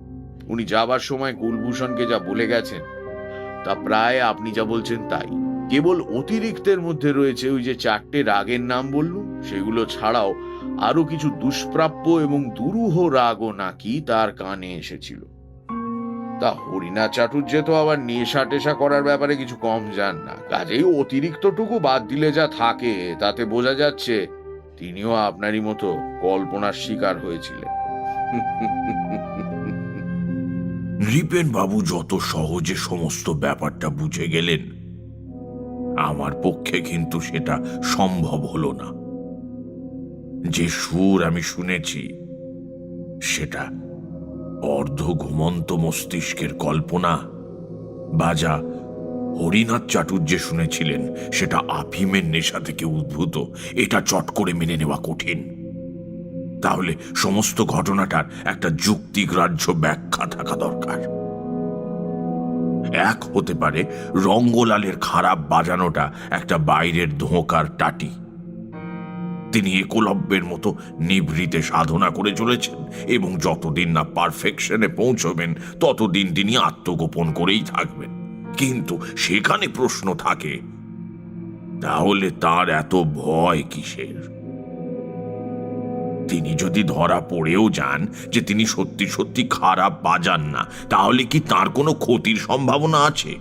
উনি যাবার সময় কুলভূষণকে যা বলে গেছেন তা প্রায় আপনি যা বলছেন তাই। কেবল অতিরিক্তের মধ্যে রয়েছে ওই যে 4টে রাগের নাম বললুম, সেগুলো ছাড়াও আরো কিছু দুষ্প্রাপ্য এবং দুরূহ রাগও নাকি তার কানে এসেছিল। তা হরিনাথ চাটুর্যে তো আবার নেশা টেশা করার ব্যাপারে কিছু কম যান না। কাজেই অতিরিক্তটুকু বাদ দিলে যা থাকে তাতে বোঝা যাচ্ছে তিনিও আপনারই মতো কল্পনার শিকার হয়েছিলেন। নৃপেন বাবু যত সহজে সমস্ত ব্যাপারটা বুঝে গেলেন, আমার পক্ষে কিন্তু সেটা সম্ভব হলো না। যে সুর আমি শুনেছি সেটা অর্ধ ঘুমন্ত মস্তিষ্কের কল্পনা, বাজা হরিনাথ চাটুর্যে শুনেছিলেন সেটা আফিমের নেশা থেকে উদ্ভূত, এটা চট করে মেনে নেওয়া কঠিন। তাহলে সমস্ত ঘটনাটার একটা যুক্তিগ্রাহ্য ব্যাখ্যা থাকা দরকার। এক হতে পারে রঙ্গলালের খারাপ বাজানোটা একটা বাইরের ধোঁকার টাটি। তিনি একলব্যের মতো নিভৃতে সাধনা করে চলেছেন এবং যতদিন না পারফেকশনে পৌঁছবেন ততদিন তিনি আত্মগোপন করেই থাকবেন। কিন্তু সেখানে প্রশ্ন থাকে, তাহলে তার এত ভয় কিসের? তিনি যদি ধরা পড়েও যান যে তিনি সত্যি সত্যি খারাপ বাজান না, তাহলে কি তার কোনো ক্ষতির সম্ভাবনা আছে?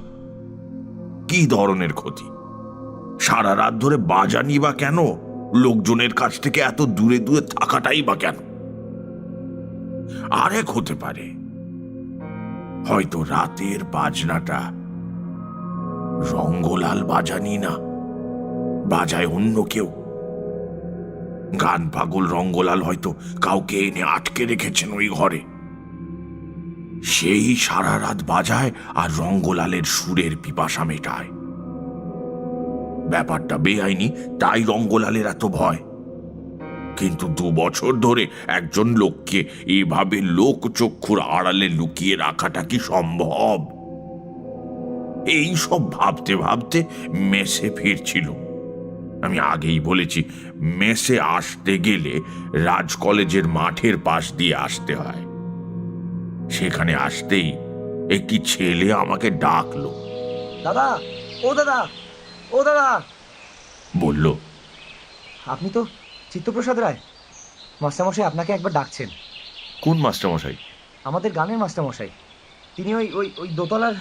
কি ধরনের ক্ষতি? সারা রাত ধরে বাজানি বা কেন? লোকজনের কাছ থেকে এত দূরে দূরে থাকাটাই বা কেন? আরেক হতে পারে হয়তো রাতের বাজনাটা রঙ্গলাল বাজানি না, বাজায় অন্য কেউ। গান পাগল রঙ্গলাল হয়তো কাউকে এনে আটকে রেখেছেন ওই ঘরে। সেই সারা রাত বাজায় আর রঙ্গলালের সুরের পিপাসা মেটায়। ব্যাপারটা বেআইনি, তাই রঙ্গলালের এত ভয়। কিন্তু 2 বছর ধরে একজন লোককে এভাবে লোকচক্ষুর আড়ালে লুকিয়ে রাখাটা কি সম্ভব? এই সব ভাবতে ভাবতে মেসে ফিরছিল। আমি আগেই বলেছি, মেসে আসতে গেলে রাজ কলেজের মাঠের পাশ দিয়ে আসতে হয়। সেখানে আসতেই একটি ছেলে আমাকে ডাকলো। দাদা, ও দাদা, ও দাদা। বলল, আপনি তো চিত্তপ্রসাদ রায়। মাস্টারমশাই আপনাকে একবার ডাকছেন। কোন মাস্টারমশাই? আমাদের গানের মাস্টারমশাই। তিনি ওই ওই ওই দোতলার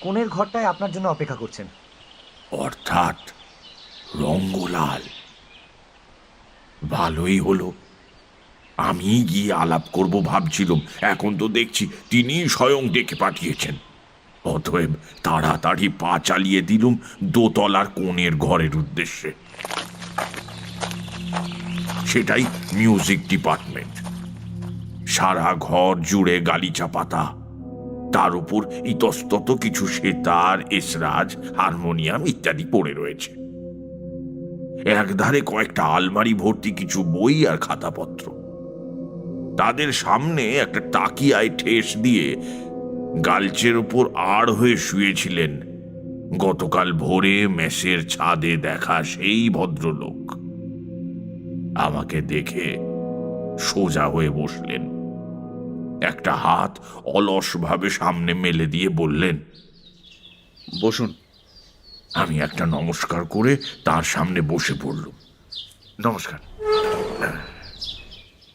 কোণের ঘরটায় আপনার জন্য অপেক্ষা করছেন। অর্থাৎ রঙ্গলাল। ভালোই হলো, আমি গিয়ে আলাপ করব ভাবছিলাম, এখন তো দেখছি তিনি স্বয়ং ডেকে পাঠিয়েছেন। অতএব তাড়াতাড়ি পা চালিয়ে দিলুম দোতলার কোণের ঘরের উদ্দেশ্যে। সেটাই মিউজিক ডিপার্টমেন্ট। সারা ঘর জুড়ে গালিচা পাতা, তার উপর ইতস্তত কিছু সেতার, এসরাজ, হারমোনিয়াম ইত্যাদি পড়ে রয়েছে। একধারে কয়েকটা আলমারি ভর্তি কিছু বই আর খাতাপত্র। তাদের সামনে একটা তাকিয়ায় ঠেস দিয়ে গালচের উপর আড় হয়ে শুয়েছিলেন গতকাল ভোরে মেসের ছাদে দেখা সেই ভদ্রলোক। আমাকে দেখে সোজা হয়ে বসলেন, একটা হাত অলসভাবে সামনে মেলে দিয়ে বললেন, বসুন। আমি একটা নমস্কার করে তার সামনে বসে পড়লুম। নমস্কার।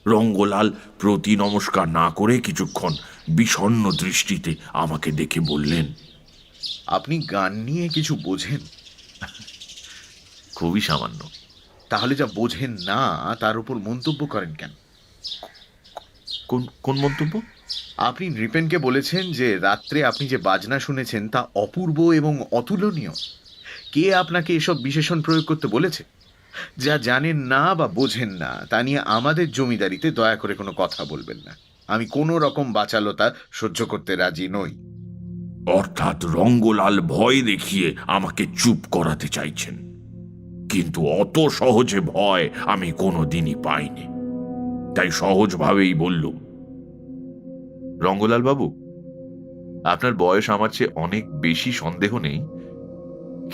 রঙ্গলাল প্রতি নমস্কার না করে কিছুক্ষণ বিষণ্ণ দৃষ্টিতে আমাকে দেখে বললেন, আপনি গান নিয়ে কিছু বোঝেন? খুবই সামান্য। তাহলে যা বোঝেন না তার উপর মন্তব্য করেন কেন? কোন কোন মন্তব্য? আপনি নৃপেনকে বলেছেন যে রাত্রে আপনি যে বাজনা শুনেছেন তা অপূর্ব এবং অতুলনীয়। কে আপনাকে এসব বিশেষণ প্রয়োগ করতে বলেছে? যা জানেন না বা বোঝেন না তা নিয়ে আমাদের জমিদারিতে দয়া করে কোনো কথা বলবেন না। আমি কোনো রকম বাচালতা সহ্য করতে রাজি নই। অর্থাৎ রঙ্গলাল ভয় দেখিয়ে আমাকে চুপ করাতে চাইছেন, কিন্তু অত সহজে ভয় আমি কোনোদিনই পাইনি। তাই সহজভাবেই বললুম, রঙ্গলাল বাবু, আপনার বয়স আমার চেয়ে অনেক বেশি, সন্দেহ নেই,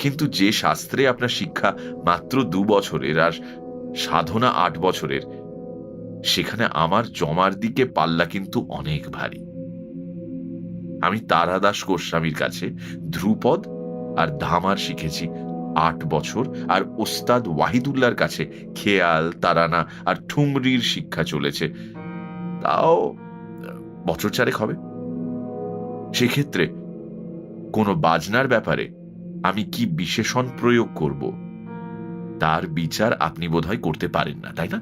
কিন্তু যে শাস্ত্রে আপনার শিক্ষা মাত্র 2 বছরের আর সাধনা 8 বছরের, সেখানে আমার জমার দিকে পাল্লা কিন্তু অনেক ভারী। আমি তারাদাস গোস্বামীর কাছে ধ্রুপদ আর ধামার শিখেছি 8 বছর, আর ওস্তাদ ওয়াহিদুল্লাহর কাছে খেয়াল, তারানা আর ঠুমরির শিক্ষা চলেছে, তাও বছর 4 হবে। সেক্ষেত্রে কোনো বাজনার ব্যাপারে আমি কি বিশেষণ প্রয়োগ করব তার বিচার আপনি বোধহয় করতে পারেন না, তাই না?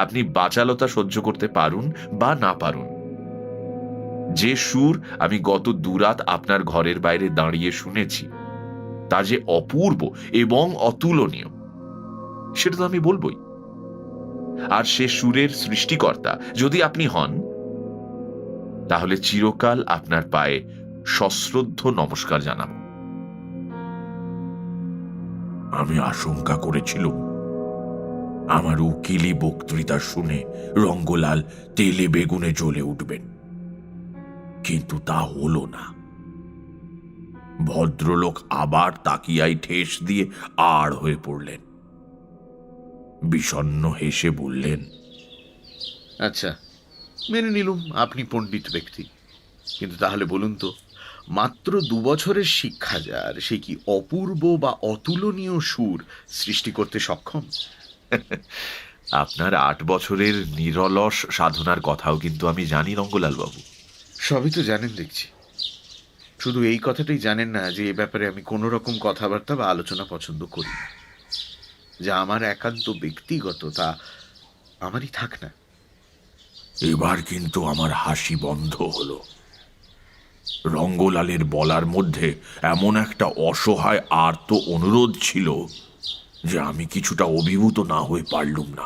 আপনি বাচালতা সহ্য করতে পারুন বা না পারুন, যে সুর আমি গত 2 রাত আপনার ঘরের বাইরে দাঁড়িয়ে শুনেছি তা যে অপূর্ব এবং অতুলনীয় সেটা তো আমি বলবই। আর সে সুরের সৃষ্টিকর্তা যদি আপনি হন, তাহলে চিরকাল আপনার পায়ে সশ্রদ্ধ নমস্কার জানাবো। আমি আশঙ্কা করেছিলাম আমার উকিলি বক্তৃতা শুনে রঙ্গলাল তেলে বেগুনে জ্বলে উঠবেন, কিন্তু তা হলো না। ভদ্রলোক আবার তাকিয়ায় ঠেস দিয়ে আড় হয়ে পড়লেন, বিষণ্ণ হেসে বললেন, আচ্ছা, মেনে নিলুম আপনি পণ্ডিত ব্যক্তি, কিন্তু তাহলে বলুন তো, মাত্র 2 বছরের শিক্ষা যার, সে কি অপূর্ব বা অতুলনীয় সুর সৃষ্টি করতে সক্ষম? আপনার 8 বছরের নিরলস সাধনার কথাও কিন্তু আমি জানি রঙ্গলাল বাবু। সবই তো জানেন দেখছি, শুধু এই কথাটাই জানেন না যে এ ব্যাপারে আমি কোনো রকম কথাবার্তা বা আলোচনা পছন্দ করি না। যা আমার একান্ত ব্যক্তিগত তা আমারই থাক না। এবার কিন্তু আমার হাসি বন্ধ হলো। রঙ্গলালের বলার মধ্যে এমন একটা অসহায় আর্ত অনুরোধ ছিল যে আমি কিছুটা অভিভূত না হয়ে পারলুম না।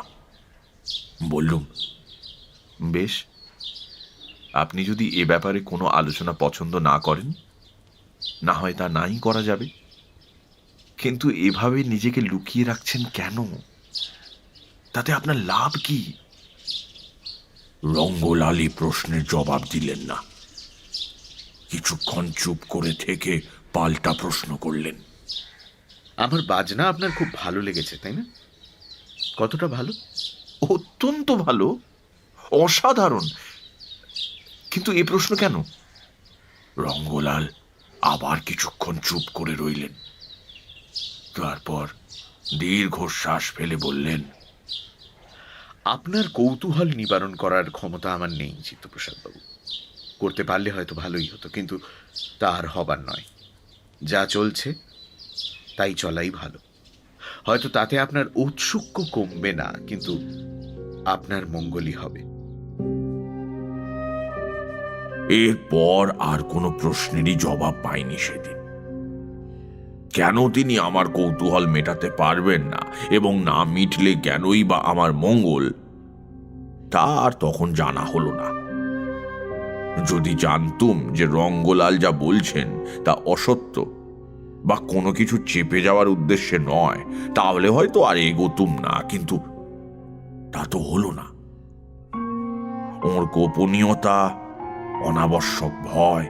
বললুম, বেশ, আপনি যদি এ ব্যাপারে কোনো আলোচনা পছন্দ না করেন, না হয় তা নাই করা যাবে, কিন্তু এভাবে নিজেকে লুকিয়ে রাখছেন কেন? তাতে আপনার লাভ কি? রঙ্গলাল এই প্রশ্নের জবাব দিলেন না। কিছুক্ষণ চুপ করে থেকে পাল্টা প্রশ্ন করলেন। আমার বাজনা আপনার খুব ভালো লেগেছে, তাই না? কতটা ভালো? অত্যন্ত ভালো, অসাধারণ। কিন্তু এ প্রশ্ন কেন? রঙ্গলাল আবার কিছুক্ষণ চুপ করে রইলেন। তারপর দীর্ঘশ্বাস ফেলে বললেন, আপনার কৌতূহল নিবারণ করার ক্ষমতা আমার নেই চিত্তপ্রসাদ বাবু। করতে পারলে হয়তো ভালোই হতো, কিন্তু তা আর হবার নয়। যা চলছে তাই চলাই ভালো। হয়তো তাতে আপনার ঔৎসুক্য কমবে না, কিন্তু আপনার মঙ্গলই হবে। এরপর আর কোনো প্রশ্নেরই জবাব পাইনি সেদিন। কেন তিনি আমার কৌতূহল মেটাতে পারবেন না এবং না মিটলে কেনই বা আমার মঙ্গল, তা আর তখন জানা হলো না। যদি জানতুম যে রঙ্গলাল যা বলছেন তা অসত্য বা কোনো কিছু চেপে যাওয়ার উদ্দেশ্যে নয়, তাহলে হয়তো আর এগোতুম না, কিন্তু তা তো হলো না। ওর গোপনীয়তা, অনাবশ্যক ভয়,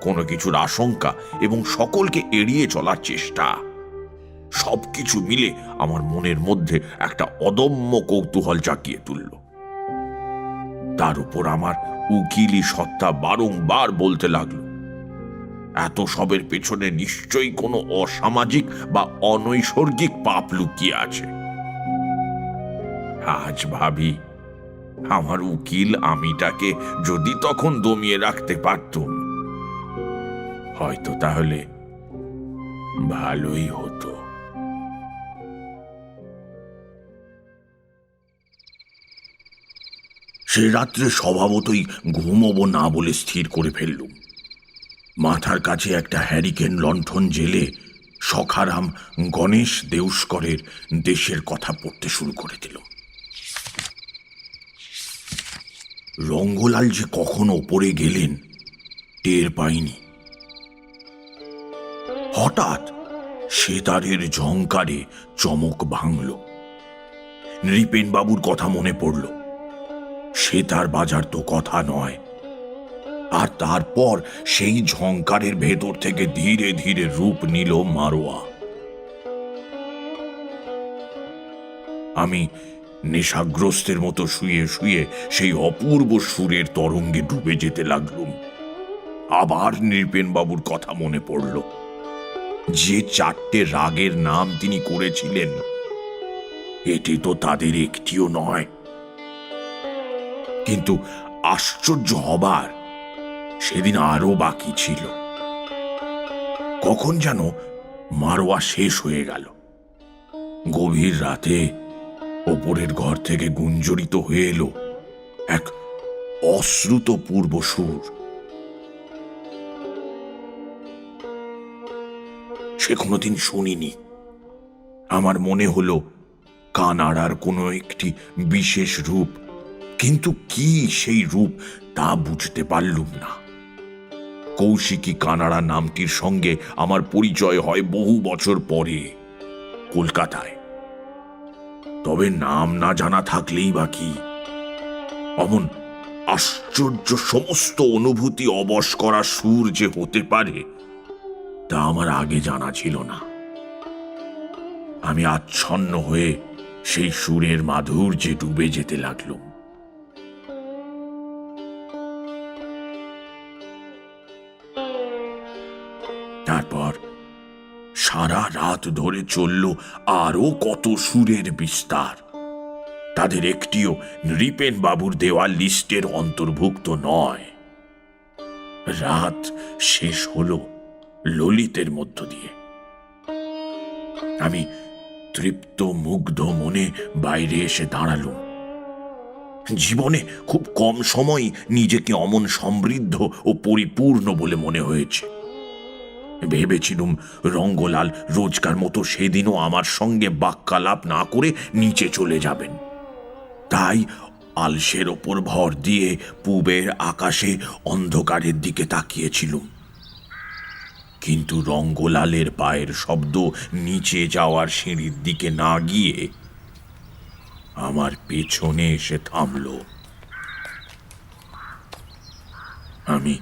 কোনো কিছুর আশঙ্কা এবং সকলকে এড়িয়ে চলার চেষ্টা, সবকিছু মিলে আমার মনের মধ্যে একটা অদম্য কৌতূহল জাগিয়ে তুলল। তার উপর আমার উকিলি সত্তা বারংবার বলতে লাগলো, এত সবের পেছনে নিশ্চয়ই কোনো অসামাজিক বা অনৈসর্গিক পাপ লুকিয়ে আছে। আজ ভাবি, আমার উকিল আমিটাকে যদি তখন দমিয়ে রাখতে পারতুম, হয়তো তাহলে ভালোই হতো। সে রাত্রে স্বভাবতই ঘুমোবো না বলে স্থির করে ফেললুম। মাথার কাছে একটা হ্যারিকেন লণ্ঠন জেলে সখারাম গণেশ দেউস্করের দেশের কথা পড়তে শুরু করে দিল। রঙ্গলাল যে কখন ওপরে গেলেন টের পাইনি। হঠাৎ সেতারের ঝংকারে চমক ভাঙল। নৃপেন বাবুর কথা মনে পড়ল। সেতার বাজার তো কথা নয়। আর তারপর সেই ঝংকারের ভেতর থেকে ধীরে ধীরে রূপ নিল মারোয়া। আমি নেশাগ্রস্তের মতো শুয়ে শুয়ে সেই অপূর্ব সুরের তরঙ্গে ডুবে যেতে লাগলুম। আবার নৃপেন বাবুর কথা মনে পড়ল। যে 4টে রাগের নাম তিনি করেছিলেন, এটি তো তাদের একটিও নয়। কিন্তু আশ্চর্য হবার সেদিন আরো বাকি ছিল। কখন যেন মারোয়া শেষ হয়ে গেল। গভীর রাতে ওপরের ঘর থেকে গুঞ্জরিত হয়ে এলো এক অশ্রুতপূর্ব সুর। সে কোনোদিন শুনিনি। আমার মনে হলো কানাড়ার কোনো একটি বিশেষ রূপ, কিন্তু কি সেই রূপ তা বুঝতে পারলুম না। কৌশিকী কানাড়া নামটির সঙ্গে আমার পরিচয় হয় বহু বছর পরে কলকাতায়। তবে নাম না জানা থাকলেই বা কি, অমন আশ্চর্য সমস্ত অনুভূতি অবশ করা সুর যে হতে পারে তা আমার আগে জানা ছিল না। আমি আচ্ছন্ন হয়ে সেই সুরের মাধুর্যে ডুবে যেতে লাগলুম। তারপর সারা রাত ধরে চলল আরো কত সুরের বিস্তার। তাদের একটিও নৃপেন বাবুর দেওয়া লিস্টের অন্তর্ভুক্ত নয়। রাত শেষ হলো ললিতের মধ্য দিয়ে। আমি তৃপ্ত মুগ্ধ মনে বাইরে এসে দাঁড়ালুম। জীবনে খুব কম সময় নিজেকে অমন সমৃদ্ধ ও পরিপূর্ণ বলে মনে হয়েছে। ভেবেছিলুম রঙ্গলাল রোজকার মতো সেদিনও আমার সঙ্গে বাক্যালাপ না করে নিচে চলে যাবেন। তাই আলসের ওপর ভর দিয়ে পূবের আকাশে অন্ধকারের দিকে তাকিয়েছিলুম। কিন্তু রঙ্গলালের পায়ের শব্দ নিচে যাওয়ার সিঁড়ির দিকে না গিয়ে আমার পেছনে এসে থামল। আমি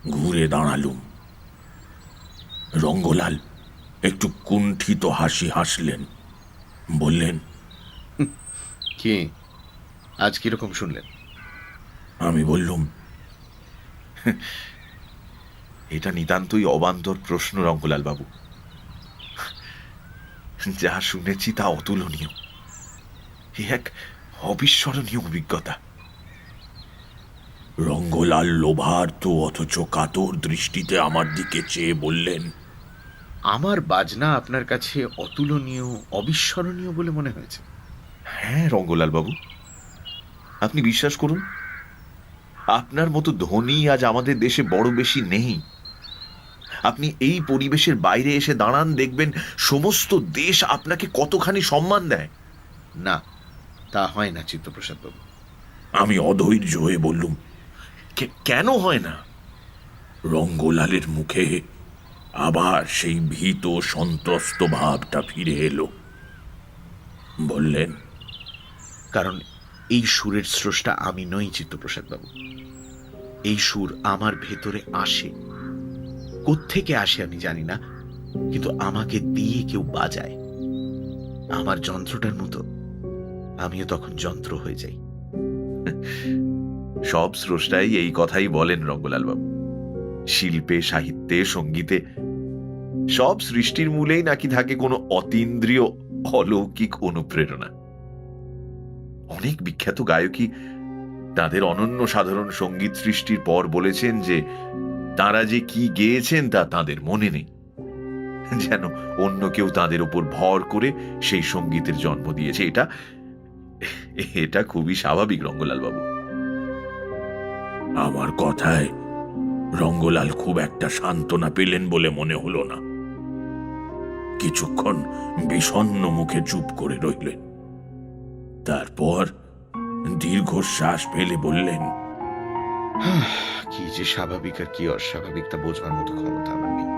ঘুরে দাঁড়ালুম। রঙ্গলাল একটু কুণ্ঠিত হাসি হাসলেন, বললেন, কি আজ কিরকম শুনলেন? আমি বললুম, এটা নিতান্তই অবান্তর প্রশ্ন রঙ্গলাল বাবু। যা শুনেছি তা অতুলনীয়, এ এক অবিস্মরণীয় অভিজ্ঞতা। রঙ্গলাল লোভার্ত অথচ কাতর দৃষ্টিতে আমার দিকে চেয়ে বললেন, আমার বাজনা আপনার কাছে অতুলনীয়, অবিস্মরণীয় বলে মনে হয়েছে? হ্যাঁ রঙ্গলাল বাবু, আপনি বিশ্বাস করুন, আপনার মতো ধনী আজ আমাদের দেশে বড় বেশি নেই। আপনি এই পরিবেশের বাইরে এসে দাঁড়ান, দেখবেন সমস্ত দেশ আপনাকে কতখানি সম্মান দেয়। না, তা হয় না চিত্তপ্রসাদ বাবু। আমি অধৈর্য হয়ে বললুম, কেন হয় না? রঙ্গলালের মুখে আবার সেই ভীত সন্ত্রস্ত ভাবটা ফিরে এলো। বললেন, কারণ এই সুরের স্রষ্টা আমি নই চিত্তপ্রসাদ বাবু। এই সুর আমার ভেতরে আসে, কোত্থেকে আসে আমি জানি না, কিন্তু আমাকে দিয়ে কেউ বাজায়। আমার যন্ত্রটার মতো আমিও তখন যন্ত্র হয়ে যাই। সব স্রষ্টাই এই কথাই বলেন রঙ্গলাল বাবু। শিল্পে, সাহিত্যে, সঙ্গীতে সব সৃষ্টির মূলেই নাকি থাকে কোনো অতীন্দ্রিয় অলৌকিক অনুপ্রেরণা। অনেক বিখ্যাত গায়কই তাদের অনন্য সাধারণ সঙ্গীত সৃষ্টির পর বলেছেন যে তারা যে কি গেয়েছেন তা তাদের মনে নেই, যেন অন্য কেউ তাদের উপর ভর করে সেই সঙ্গীতের জন্ম দিয়েছে। এটা খুবই স্বাভাবিক রঙ্গলাল বাবু। আমার কথায় রঙ্গলাল খুব একটা সান্ত্বনা পেলেন বলে মনে হলো না। কিছুক্ষণ বিষণ্ণ মুখে চুপ করে রইলেন। তারপর দীর্ঘশ্বাস ফেলে বললেন, কি যে স্বাভাবিক আর কি অস্বাভাবিক তা বোঝার মতো ক্ষমতা আমার নেই।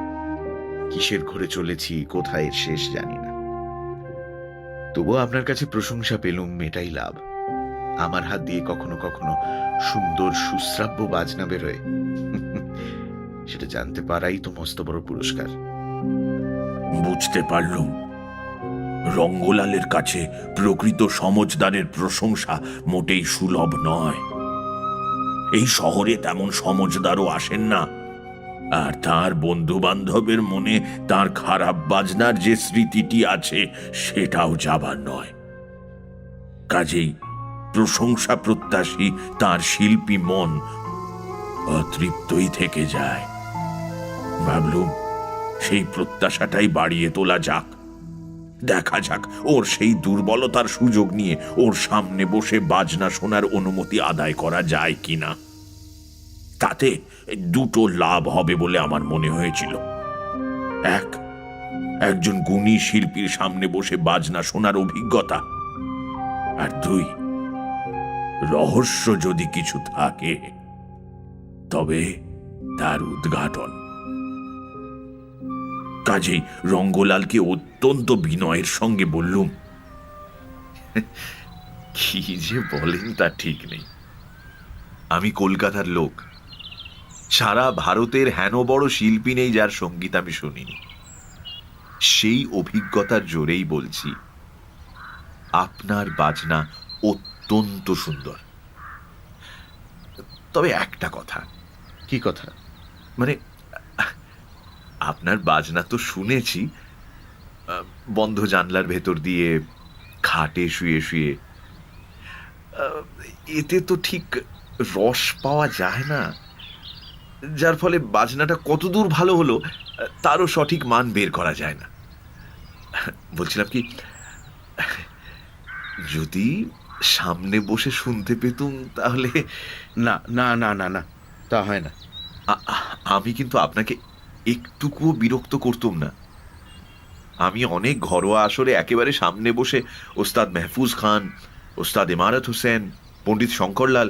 কিসের ঘরে চলেছি, কোথায় এর শেষ জানি না। তবুও আপনার কাছে প্রশংসা পেলুম, এটাই লাভ। আমার হাত দিয়ে কখনো কখনো সুন্দর সুশ্রাব্য বাজনা বেরোয়, সেটা জানতে পারাই তো মস্ত বড় পুরস্কার। বুঝতে পারলুম রঙ্গলালের কাছে প্রকৃত সমজদারের প্রশংসা মোটেই সুলভ নয়। এই শহরে তেমন সমজদারও আসেন না, আর তার বন্ধু বান্ধবের মনে তার খারাপ বাজনার যে স্মৃতিটি আছে সেটাও যাবার নয়। কাজেই প্রশংসা প্রত্যাশী তার শিল্পী মন অতৃপ্তই থেকে যায়। ভাবলুম সেই প্রত্যাশাটাই বাড়িয়ে তোলা যাক। দেখা যাক ওর সেই দুর্বলতার সুযোগ নিয়ে ওর সামনে বসে বাজনা শোনার অনুমতি আদায় করা যায় কিনা। তাতে দুটো লাভ হবে বলে আমার মনে হয়েছিল। এক, একজন গুণী শিল্পীর সামনে বসে বাজনা শোনার অভিজ্ঞতা, আর দুই, রহস্য যদি কিছু থাকে তবে তার উদ্ঘাটন। কাজেই রঙ্গলালকে অত্যন্ত বিনয়ের সঙ্গে বললুম, কি যে বলেন তা ঠিক নেই। আমি কলকাতার লোক, সারা ভারতের হেন বড় শিল্পী নেই যার সঙ্গীত আমি শুনিনি। সেই অভিজ্ঞতার জোরেই বলছি, আপনার বাজনা অত্যন্ত সুন্দর। তবে একটা কথা। কি কথা? মানে আপনার বাজনা তো শুনেছি বন্ধ জানলার ভেতর দিয়ে, খাটে শুয়ে শুয়ে। এতে তো ঠিক রস পাওয়া যায় না, যার ফলে বাজনাটা কতদূর ভালো হলো তারও সঠিক মান বের করা যায় না। বলছিলাম কি, যদি সামনে বসে শুনতে পেতুম তাহলে। না না না না না, তা হয় না। আমি কিন্তু আপনাকে একটুকুও বিরক্ত করতুম না। আমি অনেক ঘরোয়া আসরে একেবারে সামনে বসে ওস্তাদ মেহফুজ খান, ওস্তাদ ইমারত হোসেন, পণ্ডিত শঙ্করলাল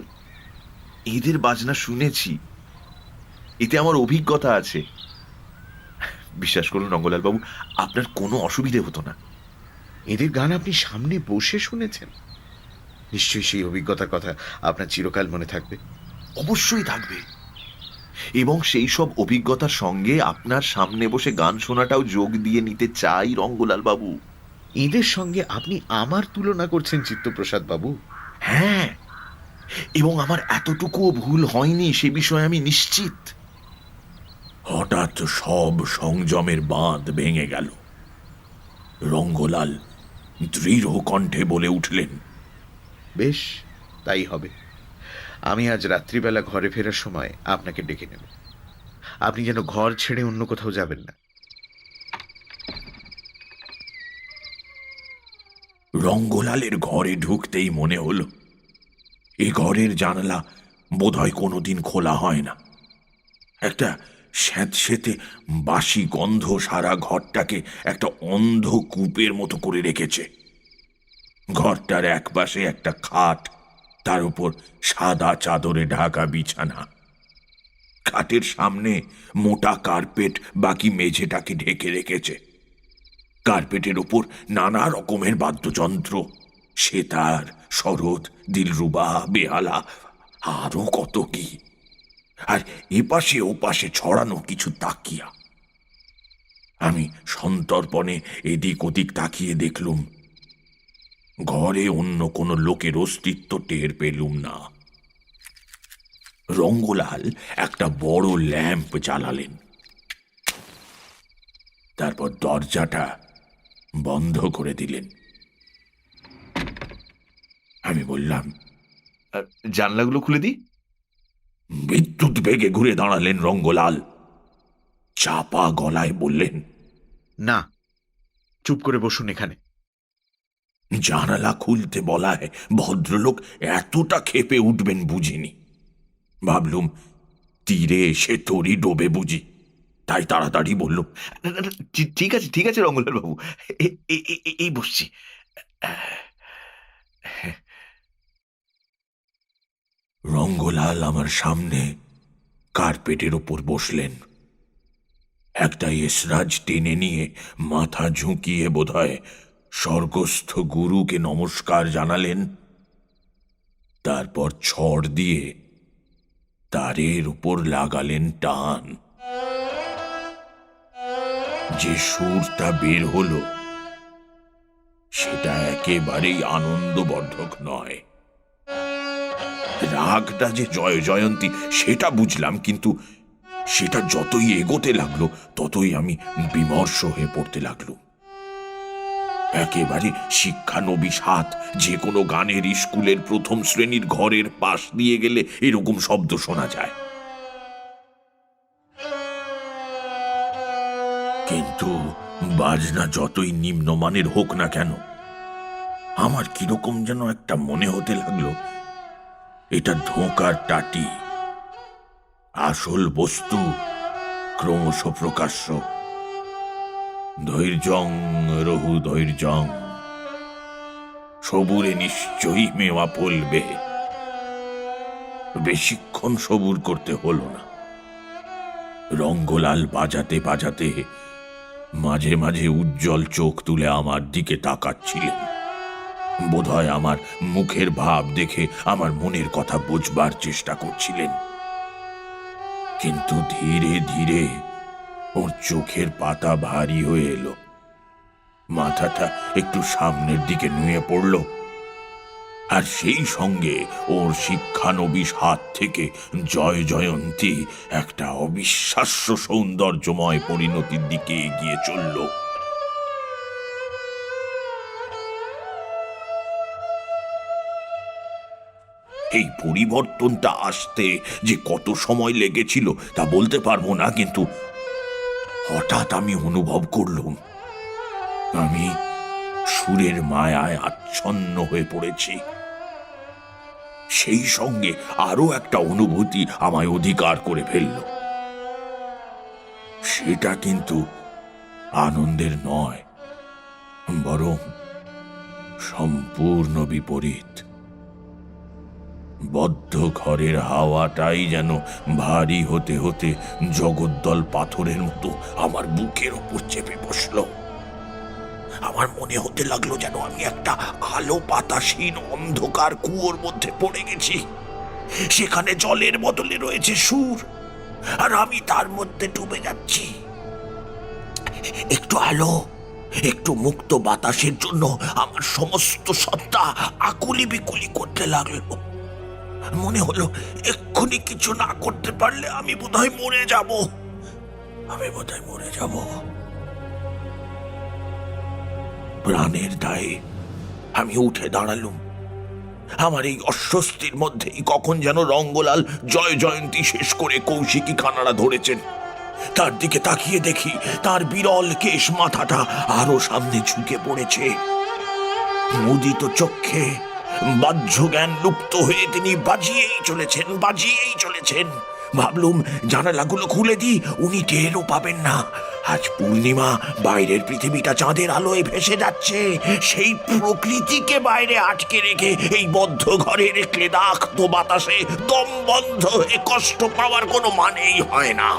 এদের বাজনা শুনেছি। এতে আমার অভিজ্ঞতা আছে। বিশ্বাস করুন রঙ্গলাল বাবু, আপনার কোনো অসুবিধে হতো না। এদের গান আপনি সামনে বসে শুনেছেন? নিশ্চয়ই সেই অভিজ্ঞতার কথা আপনার চিরকাল মনে থাকবে। অবশ্যই থাকবে। এবং সেই সব অভিজ্ঞতার সঙ্গে আপনার সামনে বসে গান শোনাটাও যোগ দিয়ে নিতে চাই রঙ্গলাল বাবু। এদের সঙ্গে আপনি আমার তুলনা করছেন চিত্তপ্রসাদ বাবু? হ্যাঁ, এবং আমার এতটুকুও ভুল হয়নি সে বিষয়ে আমি নিশ্চিত। হঠাৎ সব সংযমের বাঁধ ভেঙে গেল। রঙ্গলাল দৃঢ় কণ্ঠে বলে উঠলেন, বেশ, তাই হবে। আমি আজ রাত্রিবেলা ঘরে ফেরার সময় আপনাকে ডেকে নেব। আপনি যেন ঘর ছেড়ে অন্য কোথাও যাবেন না। রঙ্গলালের ঘরে ঢুকতেই মনে হলো এ ঘরের জানালা বোধহয় কোনোদিন খোলা হয় না। একটা স্যাঁতসেঁতে বাসি গন্ধ সারা ঘরটাকে একটা অন্ধ কূপের মতো করে রেখেছে। ঘরটার একপাশে একটা খাট, তার উপর সাদা চাদরে ঢাকা বিছানা। খাটের সামনে মোটা কার্পেট বাকি মেঝেটাকে ঢেকে রেখেছে। কার্পেটের ওপর নানা রকমের বাদ্যযন্ত্র, সেতার, সরোদ, দিলরুবা, বেহালা, আরো কত কি। আর এপাশে ওপাশে ছড়ানো কিছু তাকিয়া। আমি সন্তর্পণে এদিক ওদিক তাকিয়ে দেখলুম ঘরে অন্য কোনো লোকের অস্তিত্ব টের পেলুম না। রঙ্গলাল একটা বড় ল্যাম্প জ্বালালেন, তারপর দরজাটা বন্ধ করে দিলেন। আমি বললাম, জানলাগুলো খুলে দিই। বিদ্যুৎ বেগে ঘুরে দাঁড়ালেন রঙ্গলাল। চাপা গলায় বললেন, না, চুপ করে বসুন এখানে। জানালা খুলতে বলায় ভদ্রলোক এতটা ক্ষেপে উঠবেন বুঝিনি। ভাবলুম তীরে এসে তরি ডোবে বুঝি, তাই তাড়াতাড়ি বললুম, ঠিক আছে ঠিক আছে রঙ্গলাল বাবু, এই বসছি। রঙ্গলাল আমার সামনে কার্পেটের ওপর বসলেন। একটা এসরাজ টেনে নিয়ে মাথা ঝুঁকিয়ে বোধহয় স্বর্গস্থ গুরুকে নমস্কার জানালেন। তারপর ছড় দিয়ে তারের উপর লাগালেন টান। যে সুরটা বের হলো সেটা একেবারেই আনন্দবর্ধক নয়। রাগটা যে জয় জয়ন্তী সেটা বুঝলাম, কিন্তু সেটা যতই এগোতে লাগলো ততই আমি বিমর্ষ হয়ে পড়তে লাগলো। একেবারে শিক্ষানবিশ হাত যে কোনো গানের স্কুলের প্রথম শ্রেণীর ঘরের পাশ দিয়ে গেলে এরকম শব্দ শোনা যায়। কিন্তু বাজনা যতই নিম্নমানের হোক না কেন, আমার কিরকম যেন একটা মনে হতে লাগলো এটা ধোঁকার টাটি, আসল বস্তু ক্রমশ প্রকাশ্য। ধৈর্যং রহু ধৈর্যং, সবুরে নিশ্চয়ই মেওয়া ফলবে। বেশিক্ষণ সবুর করতে হলো না। রঙ্গলাল বাজাতে বাজাতে মাঝে মাঝে উজ্জ্বল চোখ তুলে আমার দিকে তাকাচ্ছিলেন। বোধহয় আমার মুখের ভাব দেখে আমার মনের কথা বুঝবার চেষ্টা করছিলেন। কিন্তু ধীরে ধীরে ওর চোখের পাতা ভারী হয়ে এলো, মাথাটা একটু সামনের দিকে নুয়ে পড়ল, আর সেই সঙ্গে ওর শিক্ষানবিশ হাত থেকে জয় জয়ন্তী একটা অবিশ্বাস্য সৌন্দর্যময় পরিণতির দিকে এগিয়ে চলল। এই পরিবর্তনটা আসতে যে কত সময় লেগেছিল তা বলতে পারবো না, কিন্তু হঠাৎ আমি অনুভব করলুম আমি সুরের মায়ায় আচ্ছন্ন হয়ে পড়েছি। সেই সঙ্গে আরো একটা অনুভূতি আমায় অধিকার করে ফেলল। সেটা কিন্তু আনন্দের নয়, বরং সম্পূর্ণ বিপরীত। বদ্ধ ঘরের হাওয়াটাই যেন ভারী হতে হতে জগদ্দল পাথরের মতো আমার বুকের ওপর চেপে বসল। আমার মনে হতে লাগলো যেন আমি একটা আলো বাতাসহীন অন্ধকার কুয়োর মধ্যে পড়ে গেছি। সেখানে জলের বদলে রয়েছে সুর, আর আমি তার মধ্যে ডুবে যাচ্ছি। একটু আলো, একটু মুক্ত বাতাসের জন্য আমার সমস্ত সত্তা আকুলি বিকুলি করতে লাগলো। মনে হলো এক্ষুনি কিছু না করতে পারলে আমি বোধহয় মরে যাব। প্রাণের দায়ে আমি উঠে দাঁড়ালুম। আমার এই অস্বস্তির মধ্যেই কখন যেন রঙ্গলাল জয় জয়ন্তী শেষ করে কৌশিকী কানাড়া ধরেছেন। তার দিকে তাকিয়ে দেখি তার বিরল কেশ মাথাটা আরো সামনে ঝুঁকে পড়েছে। মুদিত চক্ষে বাহ্য জ্ঞান লুপ্ত হয়ে তিনি বাজিয়েই চলেছেন। ভাবলুম জানালাগুলো খুলে দিই, উনি টেরও পাবেন না। আজ পূর্ণিমা, বাইরের পৃথিবীটা চাঁদের আলোয় ভেসে যাচ্ছে। সেই প্রকৃতিকে বাইরে আটকে রেখে এই বদ্ধ ঘরের ক্লেদাক্ত বাতাসে দম বন্ধ হয়ে কষ্ট পাওয়ার কোনো মানেই হয় না।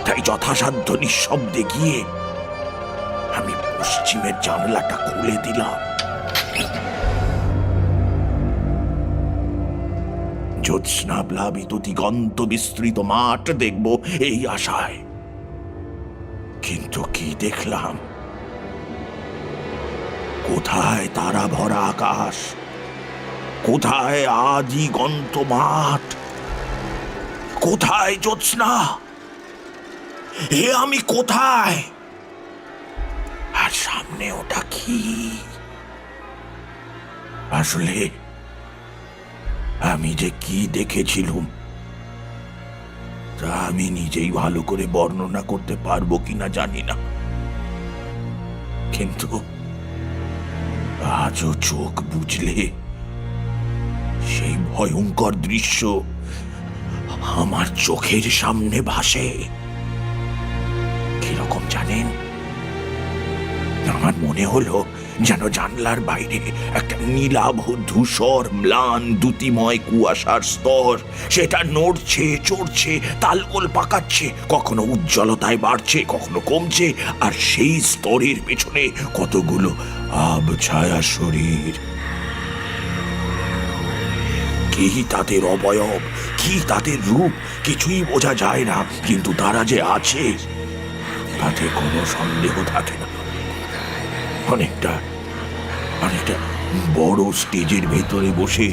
তাই যথাসাধ্য নিঃশব্দে গিয়ে আমি পশ্চিমের জানলাটা খুলে দিলাম। জ্যোৎস্নাপ্লাবিত দিগন্ত বিস্তৃত মাঠ দেখব এই আশায়, কিন্তু কি দেখলাম? কোথায় তারা ভরা আকাশ, কোথায় আদিগন্ত মাঠ, কোথায় জ্যোৎস্না? এ আমি কোথায়? আর সামনে ওটা কি? আসলে আমি যে কি দেখেছিলুম তা আমি নিজেই ভালো করে বর্ণনা করতে পারবো কিনা জানি না, কিন্তু আজও চোখ বুঝলে সেই ভয়ঙ্কর দৃশ্য আমার চোখের সামনে ভাসে। কিরকম জানেন? আমার মনে হলো যেন জানলার বাইরে একটা নীলাভ ধূসর ম্লান দ্যুতিময় কুয়াশার স্তর, সেটা নড়ছে চড়ছে, তালগোল পাকাচ্ছে, কখনো উজ্জ্বলতায় বাড়ছে, কখনো কমছে, আর সেই স্তরের পেছনে কতগুলো আবছায়া শরীর। কি তাদের অবয়ব, কি তাদের রূপ কিছুই বোঝা যায় না, কিন্তু তারা যে আছে তাতে কোনো সন্দেহ থাকে না। অনেকটা বড় স্টেজের ভেতরে বসে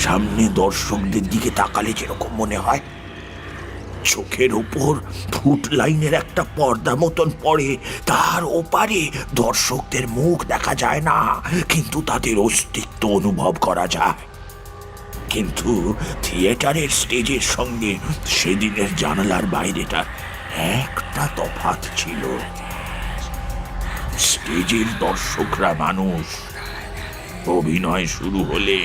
সামনে দর্শকদের দিকে তাকালে যেরকম মনে হয়, চোখের ওপর ফুট লাইনের একটা পর্দা মতন পড়ে, তার ওপারে দর্শকদের মুখ দেখা যায় না, কিন্তু তাদের অস্তিত্ব অনুভব করা যায়। কিন্তু থিয়েটারের স্টেজের সঙ্গে সেদিনের জানালার বাইরেটা একটা তফাৎ ছিল। স্টেজের দর্শকরা মানুষ, অভিনয় শুরু হলে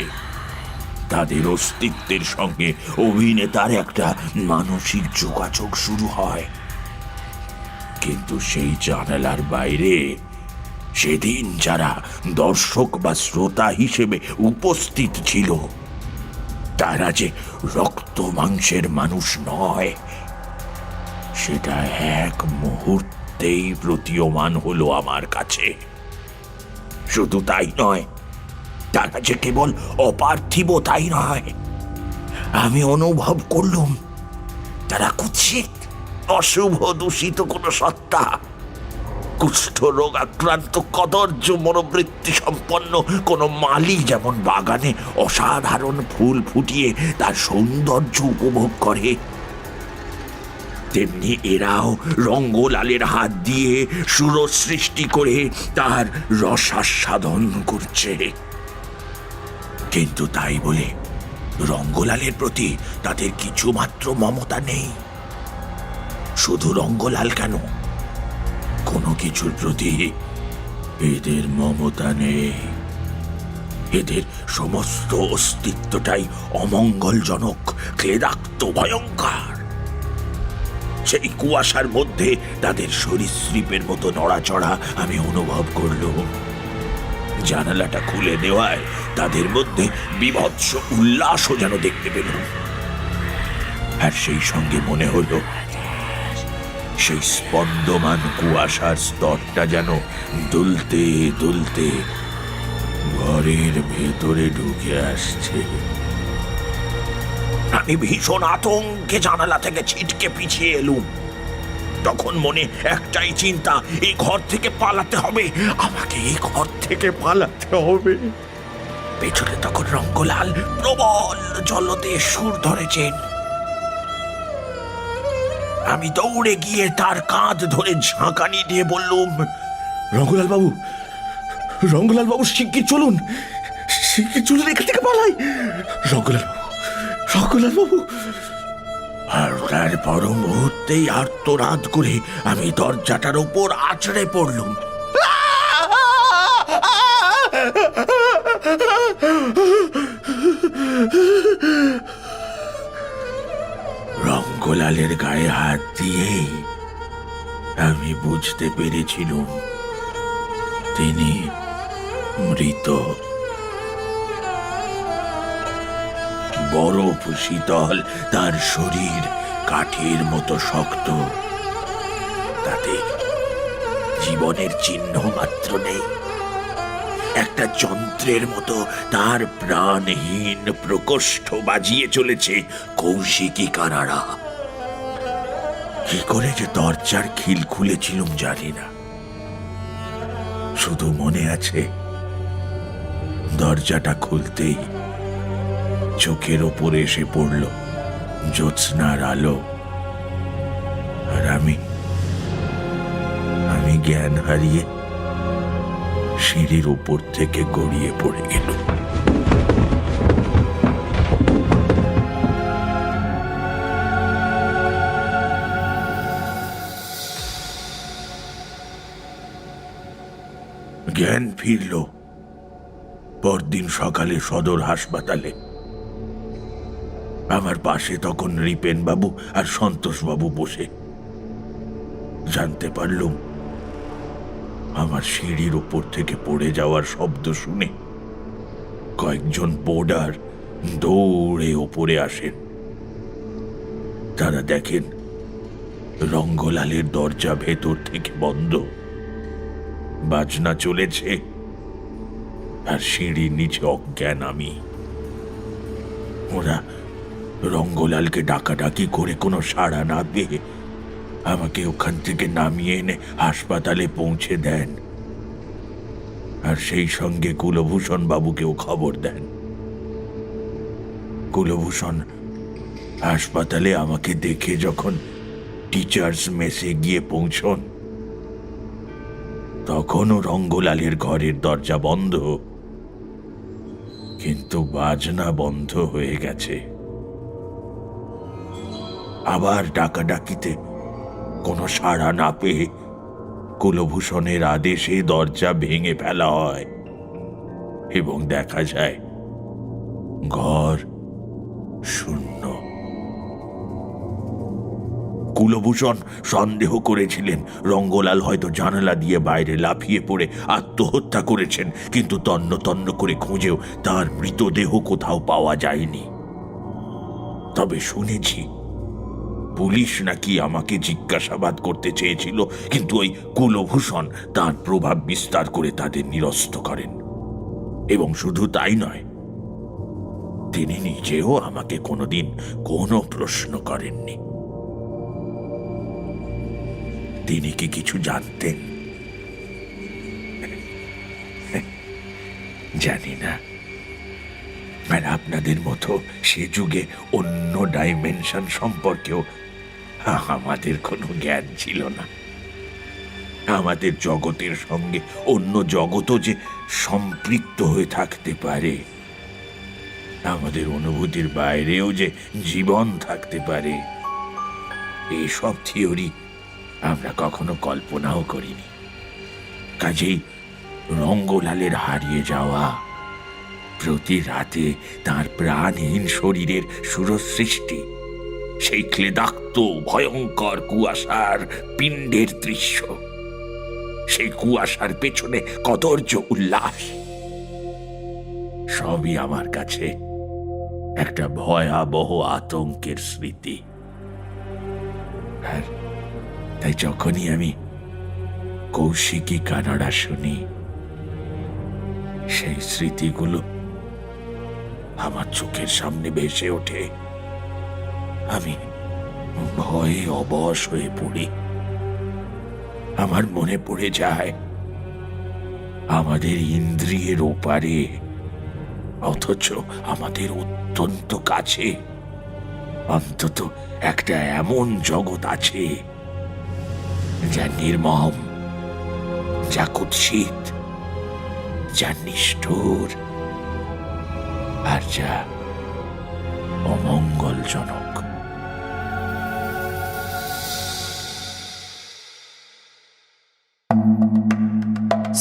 তাদের অস্তিত্বের সঙ্গে অভিনেতার একটা মানসিক যোগাযোগ শুরু হয়। কিন্তু সেই জানালার বাইরে সেদিন যারা দর্শক বা শ্রোতা হিসেবে উপস্থিত ছিল, তারা যে রক্ত মাংসের মানুষ নয়, সেটা এক মুহূর্তেই প্রতীয়মান হলো আমার কাছে। শুধু তাই নয়, তারা যে কেবল অপার্থিব তাই নয়, আমি অনুভব করলুম তারা কুৎসিত, অশুভ দূষিত কোনো সত্তা। কুষ্ঠ রোগ আক্রান্ত কদর্য মনোবৃত্তি সম্পন্ন কোনো মালি যেমন বাগানে অসাধারণ ফুল ফুটিয়ে তার সৌন্দর্য উপভোগ করে, তেমনি এরাও রঙ্গলালের হাত দিয়ে সুর সৃষ্টি করে তার রসাস্বাদন করছে। কিন্তু তাই বলে রঙ্গলালের প্রতি তাদের কিছুমাত্র মমতা নেই। শুধু রঙ্গলাল কেন, কোনো কিছুর প্রতি এদের মমতা নেই। এদের সমস্ত অস্তিত্বটাই অমঙ্গলজনক, ক্লেদাক্ত, ভয়ঙ্কর। সেই কুয়াশার মধ্যে তাদের সরীসৃপের মতো নড়াচড়া আমি অনুভব করলুম। জানালাটা খুলে দেওয়ায় তাদের মধ্যে বীভৎস উল্লাসও যেন দেখতে পেলুম। আর সেই সঙ্গে মনে হলো সেই স্পন্দমান কুয়াশার স্তরটা যেন দুলতে দুলতে ঘরের ভেতরে ঢুকে আসছে। আমি ভীষণ আতঙ্কে জানালা থেকে ছিটকে পিছিয়ে এলুম। তখন মনে একটাই চিন্তা, এই ঘর থেকে পালাতে হবে, আমাকে এই ঘর থেকে পালাতে হবে। পেছনে তখন রঙ্গলাল প্রবল জলতে সুর ধরেছেন। আমি দৌড়ে গিয়ে তার কাঁধ ধরে ঝাঁকানি দিয়ে বললুম, রঙ্গলাল বাবু, রঙ্গলাল বাবু, শিগগির চলুন, শিগগির চলুন, এখান থেকে পালাই। রঙ্গলাল বাবু, রঙ্গলাল বাবু। আর তার পর মুহূর্তেই আর্তনাদ করে আমি দরজাটার উপর আছড়ে পড়লুম। রঙ্গলালের গায়ে হাত দিয়েই আমি বুঝতে পেরেছিলুম তিনি মৃত। বরফ শীতল তার শরীর, কাঠের মতো শক্ত, তাতে জীবনের চিহ্ন মাত্র নেই। একটা যন্ত্রের মতো তার প্রাণহীন প্রকোষ্ঠ বাজিয়ে চলেছে কৌশিকী কানাড়া। কি করে যে দরজার খিল খুলেছিলুম জানি না, শুধু মনে আছে দরজাটা খুলতেই চোখের ওপরে এসে পড়ল জ্যোৎস্নার আলো, আর আমি জ্ঞান হারিয়ে সিঁড়ির উপর থেকে গড়িয়ে পড়ে গেল। জ্ঞান ফিরল পরদিন সকালে সদর হাসপাতালে। আমার পাশে তখন রিপেন বাবু আর সন্তোষ বাবু বসে। জানতে পারলুম আমার সিঁড়ির উপর থেকে পড়ে যাওয়ার শব্দ শুনে কয়েকজন বোর্ডার দৌড়ে ওপরে আসেন। তারা দেখেন রঙ্গলালের দরজা ভেতর থেকে বন্ধ, বাজনা চলেছে, আর সিঁড়ির নিচে অজ্ঞান আমি। ওরা রঙ্গলালকে ডাকাডাকি করে কোনো সাড়া না পেয়ে আমাকে ওখান থেকে নামিয়ে এনে হাসপাতালে পৌঁছে দেন, আর সেই সঙ্গে কুলভূষণ বাবুকেও খবর দেন। কুলভূষণ হাসপাতালে আমাকে দেখে যখন টিচার্স মেসে গিয়ে পৌঁছন, তখনও রঙ্গলালের ঘরের দরজা বন্ধ, কিন্তু বাজনা বন্ধ হয়ে গেছে। আবার ডাকাডাকিতে কোনো সাড়া না পেয়ে কুলভূষণের আদেশে দরজা ভেঙে ফেলা হয় এবং দেখা যায় ঘর শূন্য। কুলভূষণ সন্দেহ করেছিলেন রঙ্গলাল হয়তো জানালা দিয়ে বাইরে লাফিয়ে পড়ে আত্মহত্যা করেছেন, কিন্তু তন্ন তন্ন করে খুঁজেও তার মৃতদেহ কোথাও পাওয়া যায়নি। তবে শুনেছি পুলিশ নাকি আমাকে জিজ্ঞাসাবাদ করতে চেয়েছিল, কিন্তু ওই কুলভূষণ তার প্রভাব বিস্তার করে তাদের নিরস্ত করেন। এবং শুধু তাই নয়, তিনি নিজেও আমাকে কোনোদিন কোনো প্রশ্ন করেননি। তিনি কি কিছু জানতেন? জানি না। আর আপনাদের মতো সে যুগে অন্য ডাইমেনশন সম্পর্কেও আমাদের কোনো জ্ঞান ছিল না। আমাদের জগতের সঙ্গে অন্য জগতও যে সম্পৃক্ত হয়ে থাকতে পারে, আমাদের অনুভূতির বাইরেও যে জীবন থাকতে পারে, এইসব থিওরি আমরা কখনো কল্পনাও করিনি। কাজেই রঙ্গলালের হারিয়ে যাওয়া, প্রতি রাতে তার প্রাণহীন শরীরের সুরসৃষ্টি, সেই ক্লেদাক্ত ভয়ঙ্কর কুয়াশার পিণ্ডের দৃশ্য, সেই কুয়াশার পেছনে কদর্য উল্লাস, সবই আমার কাছে একটা ভয়াবহ আতঙ্কের স্মৃতি। আর তাই যখনই আমি কৌশিকী কানাড়া শুনি, সেই স্মৃতিগুলো আমার চোখের সামনে ভেসে ওঠে আমি ভয়ে অবশ হয়ে পড়ি। আমার মনে পড়ে যায় আমাদের ইন্দ্রিয়ের ওপারে, অথচ আমাদের অত্যন্ত কাছে অন্তত একটা এমন জগৎ আছে যা নির্মম, যা কুৎসিত, যা নিষ্ঠুর, আর যা অমঙ্গলজনক।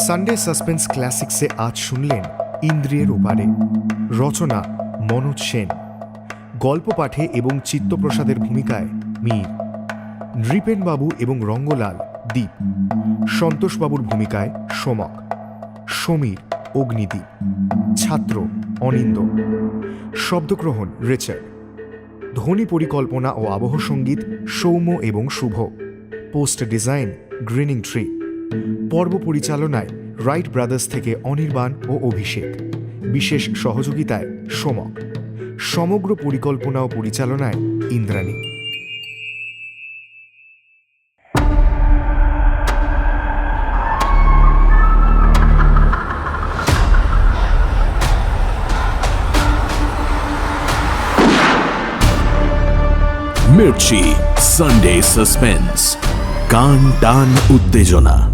সানডে সাসপেন্স ক্লাসিক্সে আজ শুনলেন ইন্দ্রিয়ের ওপারে, রচনা মনোজ সেন, গল্প পাঠে এবং চিত্তপ্রসাদের ভূমিকায় মীর, নৃপেনবাবু এবং রঙ্গলাল দীপ, সন্তোষবাবুর ভূমিকায় সোমক, সমীর অগ্নিদীপ, ছাত্র অনিন্দ, শব্দগ্রহণ রিচার্ড, ধ্বনি পরিকল্পনা ও আবহ সঙ্গীত সৌম্য এবং শুভ, পোস্টার ডিজাইন গ্রিনিং ট্রি, পর্ব পরিচালনায় রাইট ব্রাদার্স থেকে অনির্বাণ ও অভিষেক, বিশেষ সহযোগিতায় সোমক, সমগ্র পরিকল্পনা ও পরিচালনায় ইন্দ্রাণী। মির্চি সানডে সাসপেন্স, কান টান উত্তেজনা।